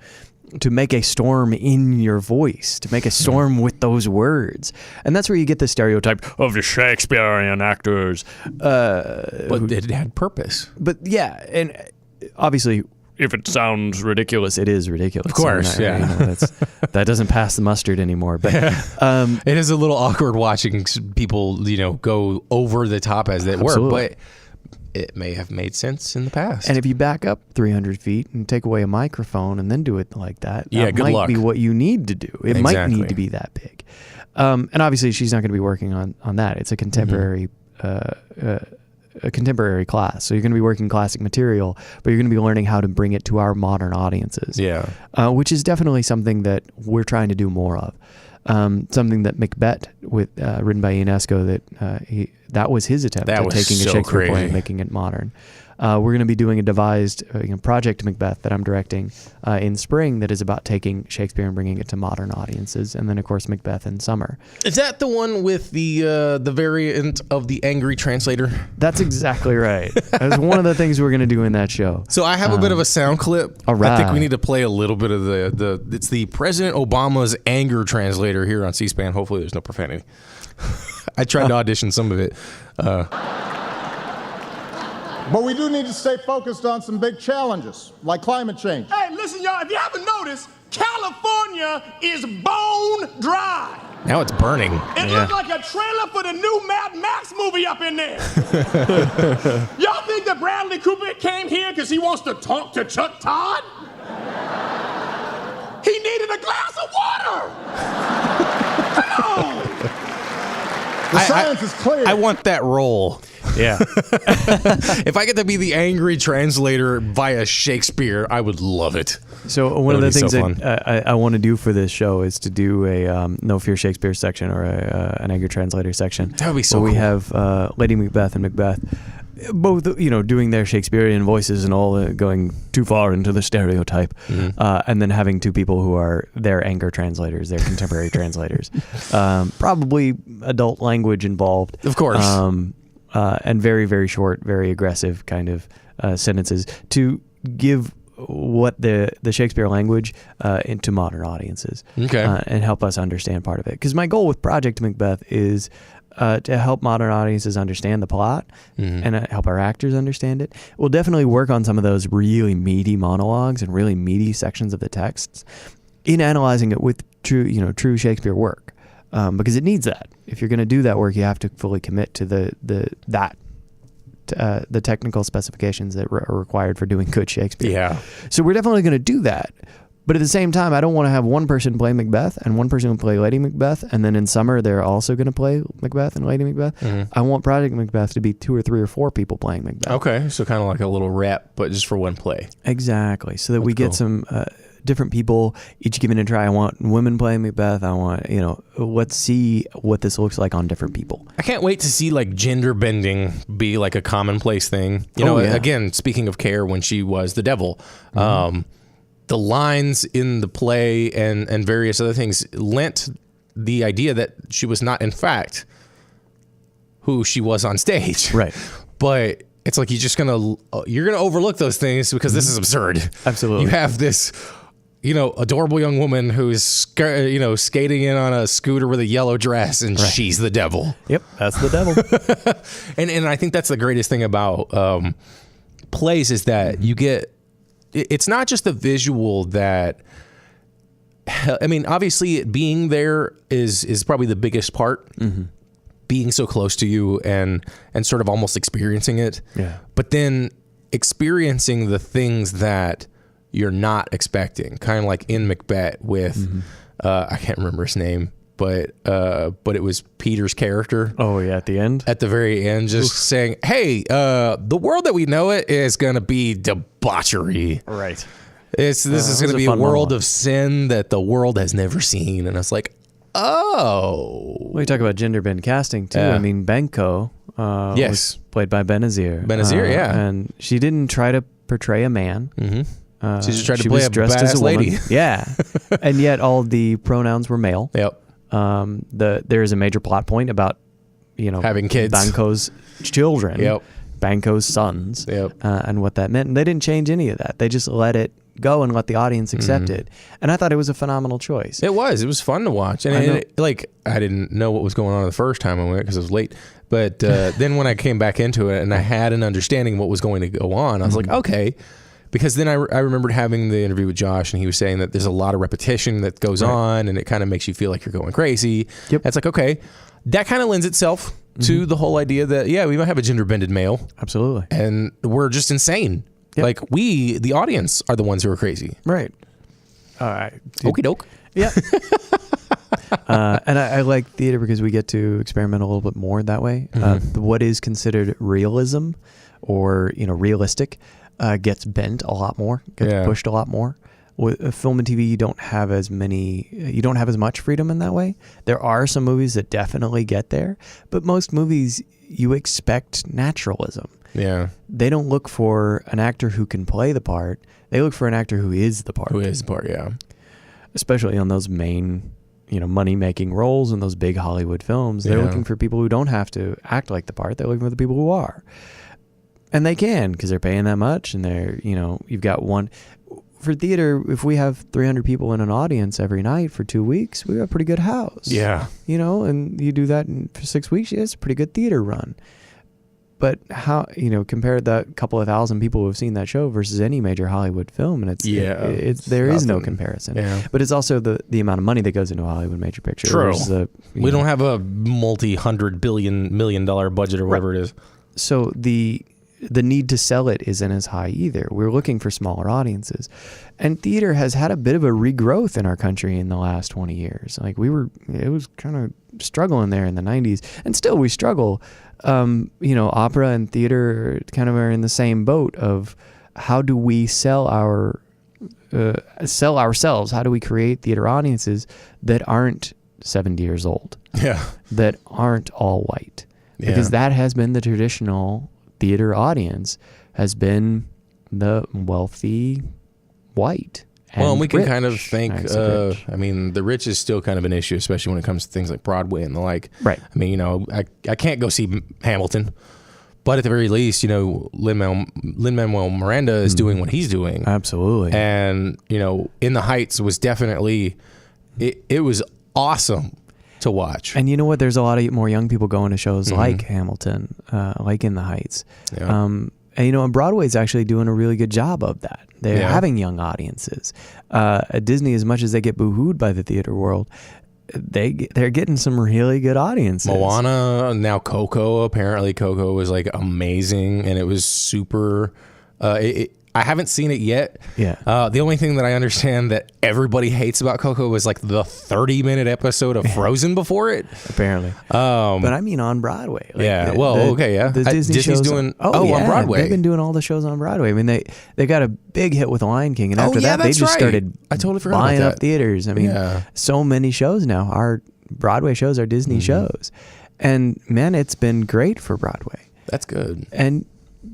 to make a storm in your voice, to make a storm with those words. And that's where you get the stereotype of the Shakespearean actors. But it had purpose. But yeah, and obviously, if it sounds ridiculous, it is ridiculous. Of course, that doesn't pass the mustard anymore. But it is a little awkward watching people, go over the top as they were. But it may have made sense in the past. And if you back up 300 feet and take away a microphone and then do it like that, good might luck. Be what you need to do. It might need to be that big. And obviously, she's not going to be working on that. It's a contemporary a contemporary class. So you're going to be working classic material, but you're going to be learning how to bring it to our modern audiences. Yeah. Which is definitely something that we're trying to do more of. Something that Macbeth, written by Ionesco, that was his attempt at taking a Shakespeare play and making it modern. We're going to be doing a devised project Macbeth that I'm directing in spring that is about taking Shakespeare and bringing it to modern audiences, and then of course Macbeth in summer. Is that the one with the variant of the angry translator? That's exactly right. That's one of the things we're going to do in that show. So I have a bit of a sound clip. All right. I think we need to play a little bit of it's the President Obama's anger translator here on C-SPAN. Hopefully there's no profanity. I tried to audition some of it. But we do need to stay focused on some big challenges, like climate change. Hey, listen, y'all, if you haven't noticed, California is bone dry. Now it's burning. It looks like a trailer for the new Mad Max movie up in there. Y'all think that Bradley Cooper came here because he wants to talk to Chuck Todd? He needed a glass of water. Come on. The science is clear. I want that role. Yeah. If I get to be the angry translator via Shakespeare, I would love it. So one of the things so that I want to do for this show is to do a No Fear Shakespeare section or an angry translator section. That would be so where cool. We have Lady Macbeth and Macbeth, both doing their Shakespearean voices and all, going too far into the stereotype, and then having two people who are their anger translators, their contemporary translators, probably adult language involved, Of course. And very, very short, very aggressive kind of sentences to give what the Shakespeare language into modern audiences, and help us understand part of it. Because my goal with Project Macbeth is to help modern audiences understand the plot and help our actors understand it. We'll definitely work on some of those really meaty monologues and really meaty sections of the texts in analyzing it with true Shakespeare work, because it needs that. If you're going to do that work, you have to fully commit to the technical specifications that are required for doing good Shakespeare. Yeah. So we're definitely going to do that. But at the same time, I don't want to have one person play Macbeth and one person play Lady Macbeth, and then in summer they're also going to play Macbeth and Lady Macbeth. I want Project Macbeth to be 2 or 3 or 4 people playing Macbeth. Okay, so kind of like a little rep, but just for one play. Exactly, so that we get some different people each giving it a try. I want women playing Macbeth. I want, let's see what this looks like on different people. I can't wait to see like gender bending be like a commonplace thing. Again, speaking of Care, when she was the devil, the lines in the play and various other things lent the idea that she was not, in fact, who she was on stage. Right. But it's like you're gonna overlook those things because this is absurd. Absolutely. You have this, adorable young woman who's skating in on a scooter with a yellow dress, and she's the devil. Yep, that's the devil. and I think that's the greatest thing about plays is that you get. It's not just the visual that, I mean, obviously being there is probably the biggest part, being so close to you and sort of almost experiencing it. Yeah. But then experiencing the things that you're not expecting, kind of like in Macbeth with, I can't remember his name, but it was Peter's character. Oh yeah, at the end? At the very end, just saying, hey, the world that we know it is going to be debauchery. Right. This is going to be a world of sin that the world has never seen. And it's like, oh. Well, you talk about gender bend casting too. I mean, Benko was played by Benazir. Benazir, yeah. And she didn't try to portray a man. She just tried to play a badass lady. Yeah. And yet all the pronouns were male. Yep. There is a major plot point about, having kids. Banco's children. Yep. Banco's sons. Yep. And what that meant. And they didn't change any of that. They just let it go and let the audience accept it. And I thought it was a phenomenal choice. It was fun to watch. And I didn't know what was going on the first time I went because it was late. But then when I came back into it and I had an understanding of what was going to go on, I was like, okay. Because then I remembered having the interview with Josh, and he was saying that there's a lot of repetition that goes on, and it kind of makes you feel like you're going crazy. Yep. It's like, okay, that kind of lends itself to the whole idea that, we might have a gender-bended male. Absolutely. And we're just insane. Yep. Like, we, the audience, are the ones who are crazy. Right. All right. Okie doke. Yeah. And I like theater because we get to experiment a little bit more that way. What is considered realism or, realistic gets bent a lot more, gets pushed a lot more. With film and TV, you don't have as much freedom in that way. There are some movies that definitely get there, but most movies you expect naturalism. Yeah. They don't look for an actor who can play the part. They look for an actor who is the part. Yeah. Especially on those main, money-making roles in those big Hollywood films. They're looking for people who don't have to act like the part. They're looking for the people who are. And they can, because they're paying that much, and they're, you've got one. for theater, if we have 300 people in an audience every night for 2 weeks, we have a pretty good house. Yeah. You know, and you do that for 6 weeks, it's a pretty good theater run. But how, you know, compare that couple of thousand people who have seen that show versus any major Hollywood film, and there is no comparison. Yeah. But it's also the amount of money that goes into a Hollywood major picture. True. We don't have a multi-$100 million budget or whatever it is. So the need to sell it isn't as high either. We're looking for smaller audiences. And theater has had a bit of a regrowth in our country in the last 20 years. Like it was kind of struggling there in the 90s, and still we struggle. You know, opera and theater kind of are in the same boat of how do we sell ourselves? How do we create theater audiences that aren't 70 years old? Yeah. That aren't all white. Because that has been the traditional theater audience, has been the wealthy white. Well, and we can rich. kind of think, I mean, the rich is still kind of an issue, especially when it comes to things like Broadway and the like. Right. I mean, you know, I can't go see Hamilton, but at the very least, you know, Lin-Manuel Miranda is doing what he's doing. Absolutely. And, you know, In the Heights was definitely, it was awesome to watch. And you know what? There's a lot of more young people going to shows like Hamilton, like In the Heights. Yeah. And, you know, and Broadway's actually doing a really good job of that. They're having young audiences. At Disney, as much as they get boo-hooed by the theater world, they're getting some really good audiences. Moana, now Coco. Apparently Coco was like amazing, and it was super... I haven't seen it yet. Yeah. The only thing that I understand that everybody hates about Coco was like the 30-minute episode of Frozen before it. Apparently. But I mean on Broadway. Like The Disney's shows doing on Broadway. They've been doing all the shows on Broadway. I mean, they got a big hit with The Lion King, and after that they just started I totally forgot buying about up theaters. I mean, so many shows now. Our Broadway shows are Disney shows. And man, it's been great for Broadway. That's good. And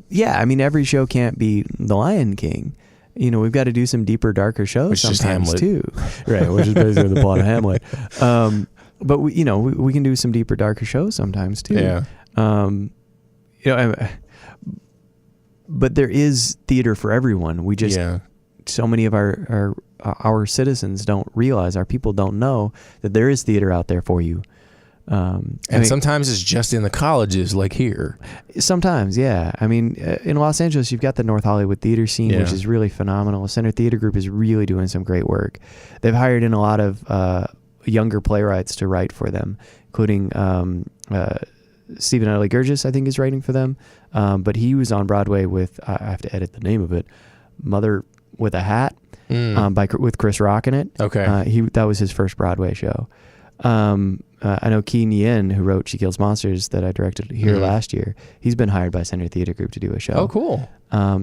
yeah, I mean, every show can't be The Lion King. You know, we've got to do some deeper, darker shows sometimes too. Right, which is basically the plot of Hamlet. But we can do some deeper, darker shows sometimes too. Yeah. You know, but there is theater for everyone. We just so many of our citizens don't realize, our people don't know that there is theater out there for you. Sometimes it's just in the colleges, like here. Sometimes, yeah. I mean, in Los Angeles, you've got the North Hollywood theater scene, which is really phenomenal. Center Theater Group is really doing some great work. They've hired in a lot of younger playwrights to write for them, including Stephen Ellie Gurgis, I think, is writing for them. But he was on Broadway with, I have to edit the name of it, Mother with a Hat, with Chris Rock in it. Okay. That was his first Broadway show. I know Keen Yin, who wrote She Kills Monsters, that I directed here last year. He's been hired by Center Theater Group to do a show. Oh, cool.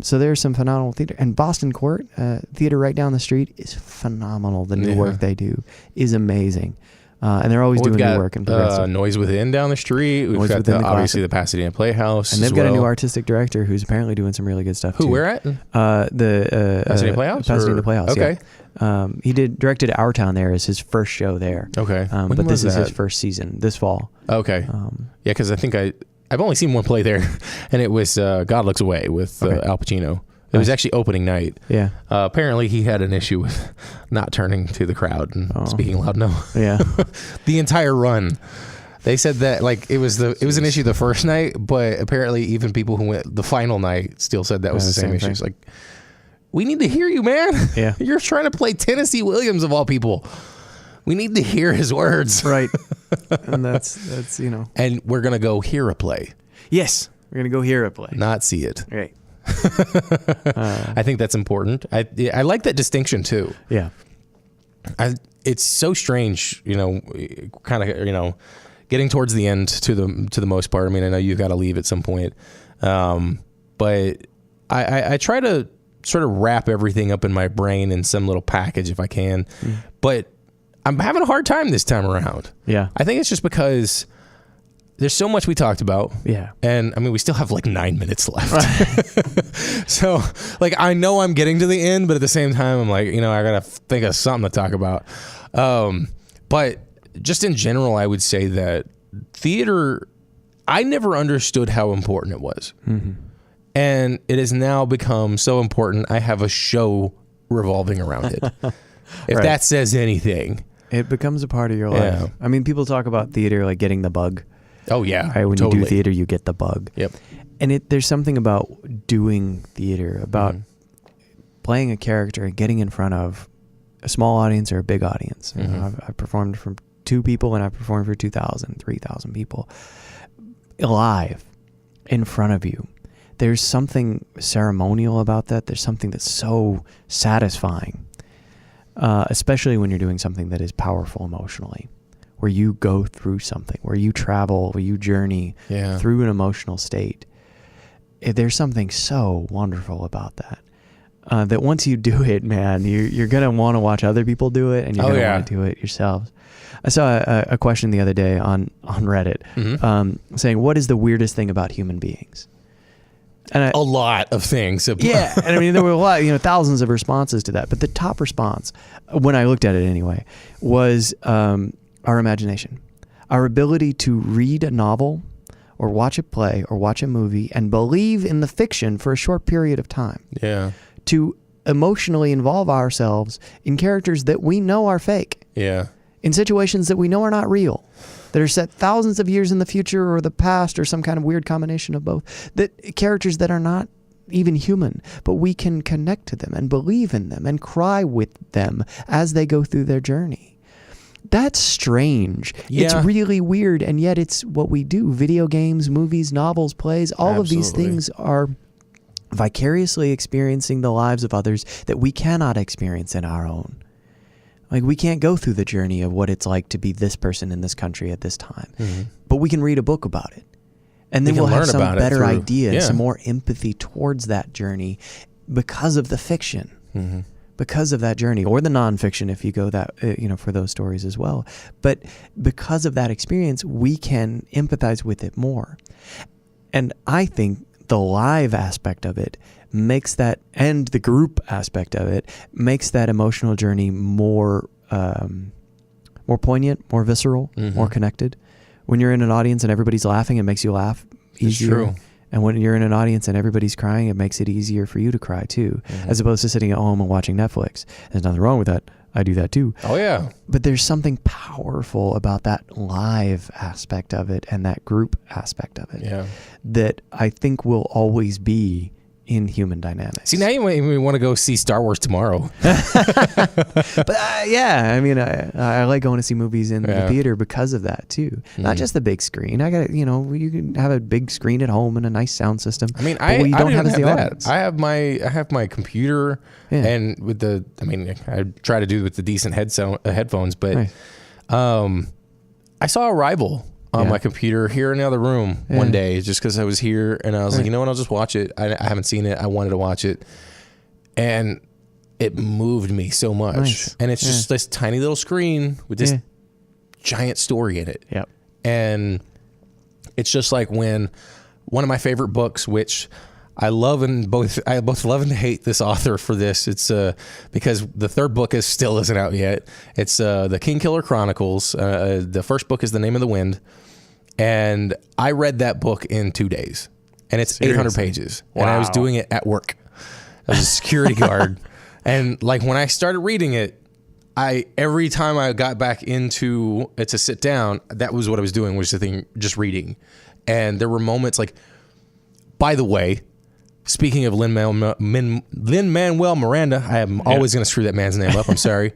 So there's some phenomenal theater. And Boston Court Theater right down the street is phenomenal. The new work they do is amazing. And they're always doing new work and progressive. Noise Within down the street. We've got obviously the Pasadena Playhouse. And they've got a new artistic director who's apparently doing some really good stuff too. Where at? The Pasadena Playhouse? Pasadena Playhouse, okay. Yeah. He directed Our Town there as his first show there. Okay. But this is his first season, this fall. Okay. Yeah, because I think I've only seen one play there, and it was God Looks Away with Al Pacino. It was actually opening night. Yeah. Apparently, he had an issue with not turning to the crowd and speaking loud. No. Yeah. The entire run. They said that like it was an issue the first night, but apparently even people who went the final night still said that was the same issue. It's like, we need to hear you, man. Yeah. You're trying to play Tennessee Williams of all people. We need to hear his words. Right. And that's you know. And we're gonna go hear a play. Yes, we're gonna go hear a play, not see it. Right. I think that's important. I like that distinction too. Yeah. It's so strange, you know, kind of, you know, getting towards the end to the most part. I mean, I know you've got to leave at some point, but I try to sort of wrap everything up in my brain in some little package if I can. But I'm having a hard time this time around. Yeah. I think it's just because there's so much we talked about. Yeah. And I mean, we still have like 9 minutes left. So like, I know I'm getting to the end, but at the same time, I'm like, you know, I got to think of something to talk about. But just in general, I would say that theater, I never understood how important it was. And it has now become so important. I have a show revolving around it. If Right. that says anything. It becomes a part of your Yeah. life. I mean, people talk about theater like getting the bug. Oh, yeah. Right? When totally. you do theater, you get the bug. Yep. And there's something about doing theater, about playing a character and getting in front of a small audience or a big audience. You know, I've performed for 2 people and I've performed for 2,000, 3,000 people live in front of you. There's something ceremonial about that. There's something that's so satisfying, especially when you're doing something that is powerful emotionally, where you go through something, where you travel, where you journey through an emotional state. There's something so wonderful about that. That once you do it, man, you're going to want to watch other people do it, and you're going to want to do it yourselves. I saw a question the other day on Reddit saying, what is the weirdest thing about human beings? And a lot of things. Yeah. And I mean, there were a lot, thousands of responses to that. But the top response, when I looked at it anyway, was our imagination. Our ability to read a novel or watch a play or watch a movie and believe in the fiction for a short period of time. Yeah. To emotionally involve ourselves in characters that we know are fake. Yeah. In situations that we know are not real, that are set thousands of years in the future or the past or some kind of weird combination of both. That characters that are not even human, but we can connect to them and believe in them and cry with them as they go through their journey. That's strange. Yeah. It's really weird, and yet it's what we do. Video games, movies, novels, plays, all of these things are vicariously experiencing the lives of others that we cannot experience in our own. Like, we can't go through the journey of what it's like to be this person in this country at this time. But we can read a book about it. And then we'll have some better idea and some more empathy towards that journey because of the fiction, because of that journey, or the nonfiction if you go that, for those stories as well. But because of that experience, we can empathize with it more. And I think the live aspect of it makes that, and the group aspect of it, makes that emotional journey more poignant, more visceral, more connected. When you're in an audience and everybody's laughing, it makes you laugh easier. True. And when you're in an audience and everybody's crying, it makes it easier for you to cry too, as opposed to sitting at home and watching Netflix. There's nothing wrong with that. I do that too. Oh, yeah. But there's something powerful about that live aspect of it and that group aspect of it that I think will always be in human dynamics. See, now you might even want to go see Star Wars tomorrow. But I mean, I like going to see movies in the theater because of that too. Not just the big screen. I got, you can have a big screen at home and a nice sound system. I mean, but what you don't have is the audience. I have my computer and with the, I try to do with the decent headphones, but I saw Arrival on my computer here in the other room one day just because I was here and I was like, you know what, I'll just watch it. I haven't seen it. I wanted to watch it. And it moved me so much. Nice. And it's just this tiny little screen with this giant story in it. Yep. And it's just like when one of my favorite books, which I both love and hate this author for this. It's because the third book still isn't out yet. It's the Kingkiller Chronicles. The first book is The Name of the Wind, and I read that book in 2 days, and it's 800 pages. Wow. And I was doing it at work. I was a security guard, and like when I started reading it, every time I got back into it to sit down, that was what I was doing, was just reading. And there were moments like, by the way, speaking of Lin-Manuel Miranda, I am always going to screw that man's name up. I'm sorry.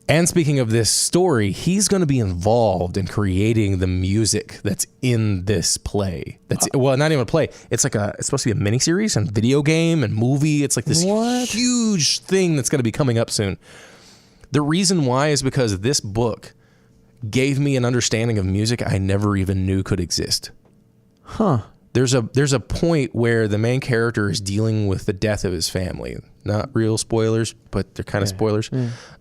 And speaking of this story, he's going to be involved in creating the music that's in this play. Well, not even a play. It's supposed to be a miniseries and video game and movie. It's like this huge thing that's going to be coming up soon. The reason why is because this book gave me an understanding of music I never even knew could exist. Huh. There's a point where the main character is dealing with the death of his family. Not real spoilers, but they're kind of spoilers.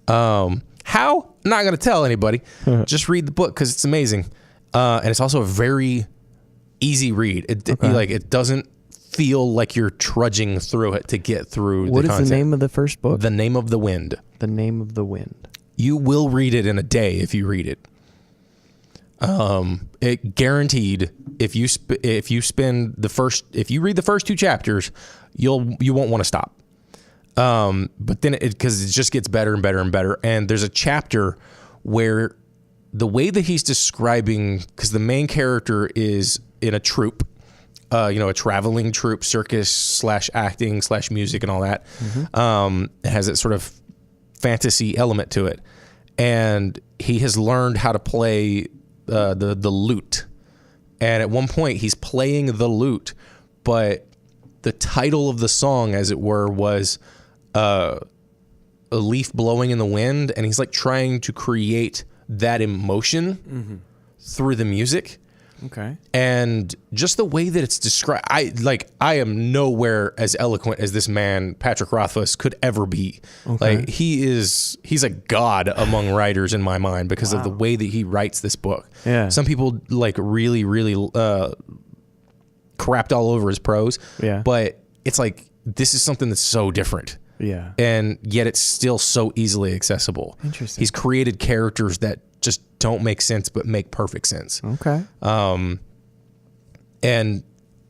How? I'm not going to tell anybody. Just read the book because it's amazing. And it's also a very easy read. It doesn't feel like you're trudging through it to get through the content. What is the name of the first book? The Name of the Wind. The Name of the Wind. You will read it in a day if you read it. It guaranteed if you read the first 2 chapters, you won't want to stop. But then because it just gets better and better and better. And there's a chapter where the way that he's describing, because the main character is in a troupe, a traveling troupe, circus / acting / music and all that. It has that sort of fantasy element to it. And he has learned how to play the lute. And at one point he's playing the lute, but the title of the song, as it were, was a leaf blowing in the wind. And he's like trying to create that emotion through the music. Okay. And just the way that it's described, I am nowhere as eloquent as this man, Patrick Rothfuss, could ever be. Okay. Like he's a god among writers in my mind because of the way that he writes this book. Yeah. Some people like really crapped all over his prose. Yeah. But it's like, this is something that's so different. Yeah. And yet it's still so easily accessible. Interesting. He's created characters that just don't make sense but make perfect sense. Okay. And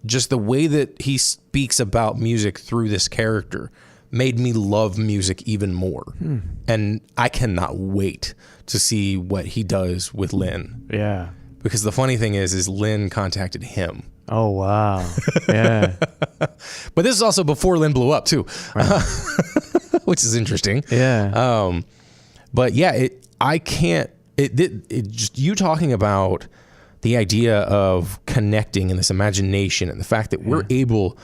just the way that he speaks about music through this character made me love music even more. And I cannot wait to see what he does with Lynn. Yeah. Because the funny thing is Lynn contacted him. Oh, wow. Yeah. But this is also before Lynn blew up too, right. Which is interesting. Yeah. But yeah, just you talking about the idea of connecting and this imagination and the fact that we're able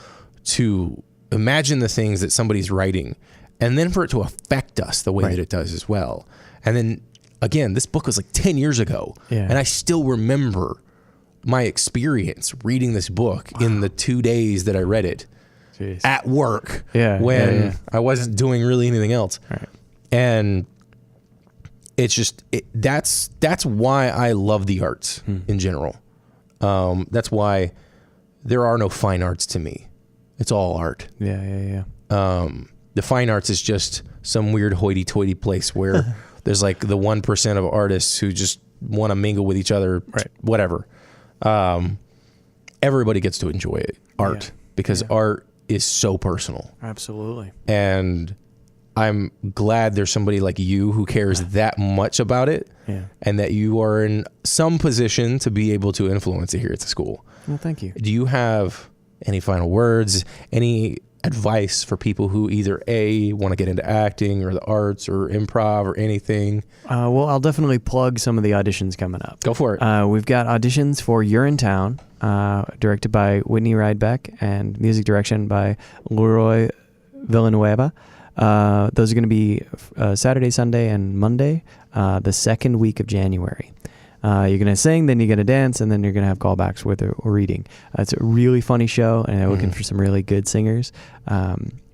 to imagine the things that somebody's writing and then for it to affect us the way that it does as well. And then again, this book was like 10 years ago and I still remember my experience reading this book in the 2 days that I read it at work when I wasn't doing really anything else. Right. And it's just, that's why I love the arts in general. That's why there are no fine arts to me. It's all art. Yeah. The fine arts is just some weird hoity-toity place where there's like the 1% of artists who just want to mingle with each other, whatever. Everybody gets to enjoy art because art is so personal. Absolutely. And I'm glad there's somebody like you who cares that much about it and that you are in some position to be able to influence it here at the school. Well, thank you. Do you have any final words, any advice for people who either A, want to get into acting or the arts or improv or anything? Well, I'll definitely plug some of the auditions coming up. Go for it. We've got auditions for You're in Town, directed by Whitney Ridebeck and music direction by Leroy Villanueva. Those are going to be Saturday, Sunday, and Monday, the second week of January. You're going to sing, then you're going to dance, and then you're going to have callbacks with a reading. It's a really funny show, and they're looking for some really good singers.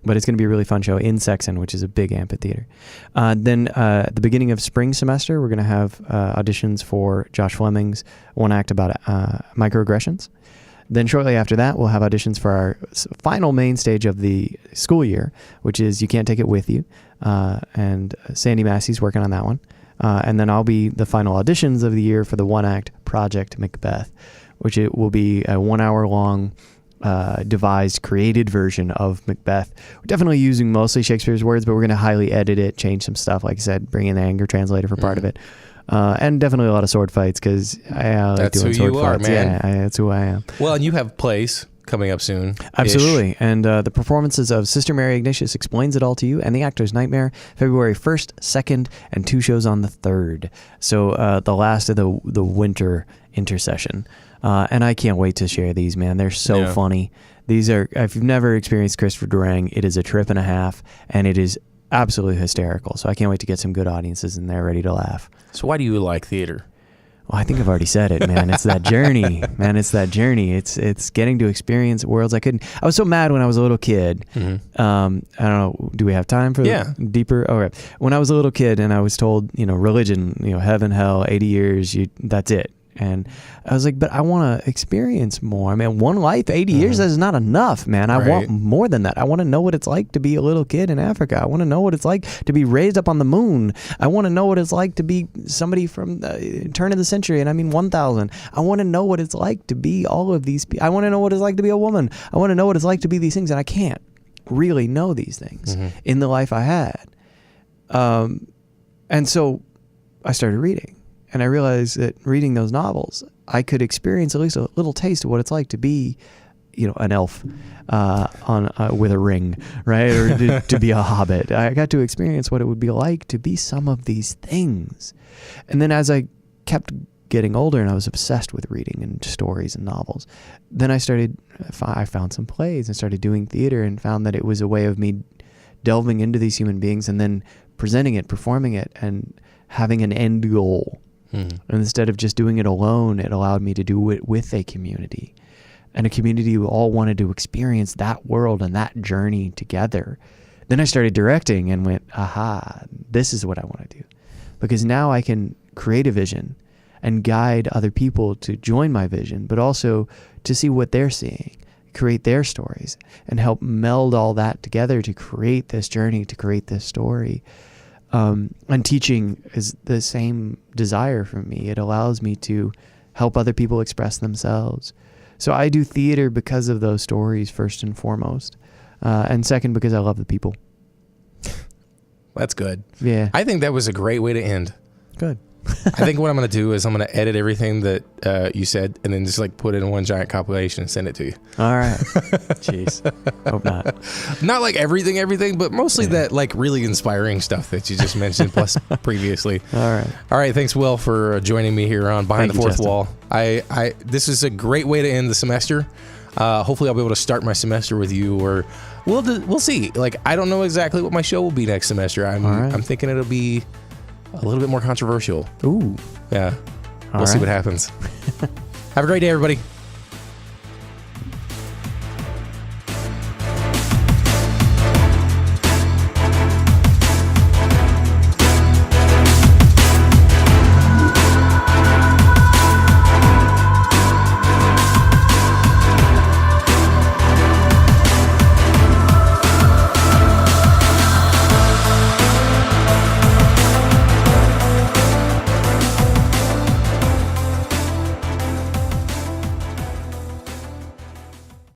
But it's going to be a really fun show in Sexton, which is a big amphitheater. Then at the beginning of spring semester, we're going to have auditions for Josh Fleming's one act about microaggressions. Then shortly after that, we'll have auditions for our final main stage of the school year, which is You Can't Take It With You. And Sandy Massey's working on that one. And then I'll be the final auditions of the year for the one-act Project Macbeth, which it will be a 1 hour long devised, created version of Macbeth. We're definitely using mostly Shakespeare's words, but we're going to highly edit it, change some stuff, like I said, bring in the anger translator for part of it. And definitely a lot of sword fights because I like doing sword fights. Man. Yeah, that's who I am. Well, and you have plays coming up soon. Absolutely. And the performances of Sister Mary Ignatius Explains It All to You and The Actor's Nightmare, February 1st, 2nd, and 2 shows on the 3rd. So the last of the winter intercession. And I can't wait to share these, man. They're so funny. These are, if you've never experienced Christopher Durang, it is a trip and a half, and it is absolutely hysterical. So I can't wait to get some good audiences in there ready to laugh. So why do you like theater? Well, I think I've already said it, man. It's that journey, man. It's that journey. It's getting to experience worlds I couldn't. I was so mad when I was a little kid. I don't know. Do we have time for deeper? All right. When I was a little kid and I was told, religion, heaven, hell, 80 years, that's it. And I was like, but I want to experience more. I mean, one life, 80 years is not enough, man. I want more than that. I want to know what it's like to be a little kid in Africa. I want to know what it's like to be raised up on the moon. I want to know what it's like to be somebody from the turn of the century, and I mean 1000. I want to know what it's like to be all of these people. I want to know what it's like to be a woman. I want to know what it's like to be these things, and I can't. really know these things in the life I had. And so I started reading, and I realized that reading those novels, I could experience at least a little taste of what it's like to be, an elf with a ring, right? Or to be a hobbit. I got to experience what it would be like to be some of these things. And then as I kept getting older and I was obsessed with reading and stories and novels, then I found some plays and started doing theater and found that it was a way of me delving into these human beings and then presenting it, performing it, and having an end goal. And instead of just doing it alone, it allowed me to do it with a community, and a community who all wanted to experience that world and that journey together. Then I started directing and went, aha, this is what I want to do. Because now I can create a vision and guide other people to join my vision, but also to see what they're seeing, create their stories, and help meld all that together to create this journey, to create this story. And teaching is the same desire for me. It allows me to help other people express themselves. So I do theater because of those stories, first and foremost. And second, because I love the people. That's good. Yeah. I think that was a great way to end. Good. I think what I'm going to do is I'm going to edit everything that you said and then just like put it in one giant compilation and send it to you. All right. Jeez. Hope not. Not like everything, but mostly that like really inspiring stuff that you just mentioned plus previously. All right. Thanks, Will, for joining me here on Behind the Fourth Wall. This is a great way to end the semester. Hopefully I'll be able to start my semester with you, or we'll see. Like, I don't know exactly what my show will be next semester. I'm thinking it'll be a little bit more controversial. Ooh. Yeah. We'll see what happens. Have a great day, everybody.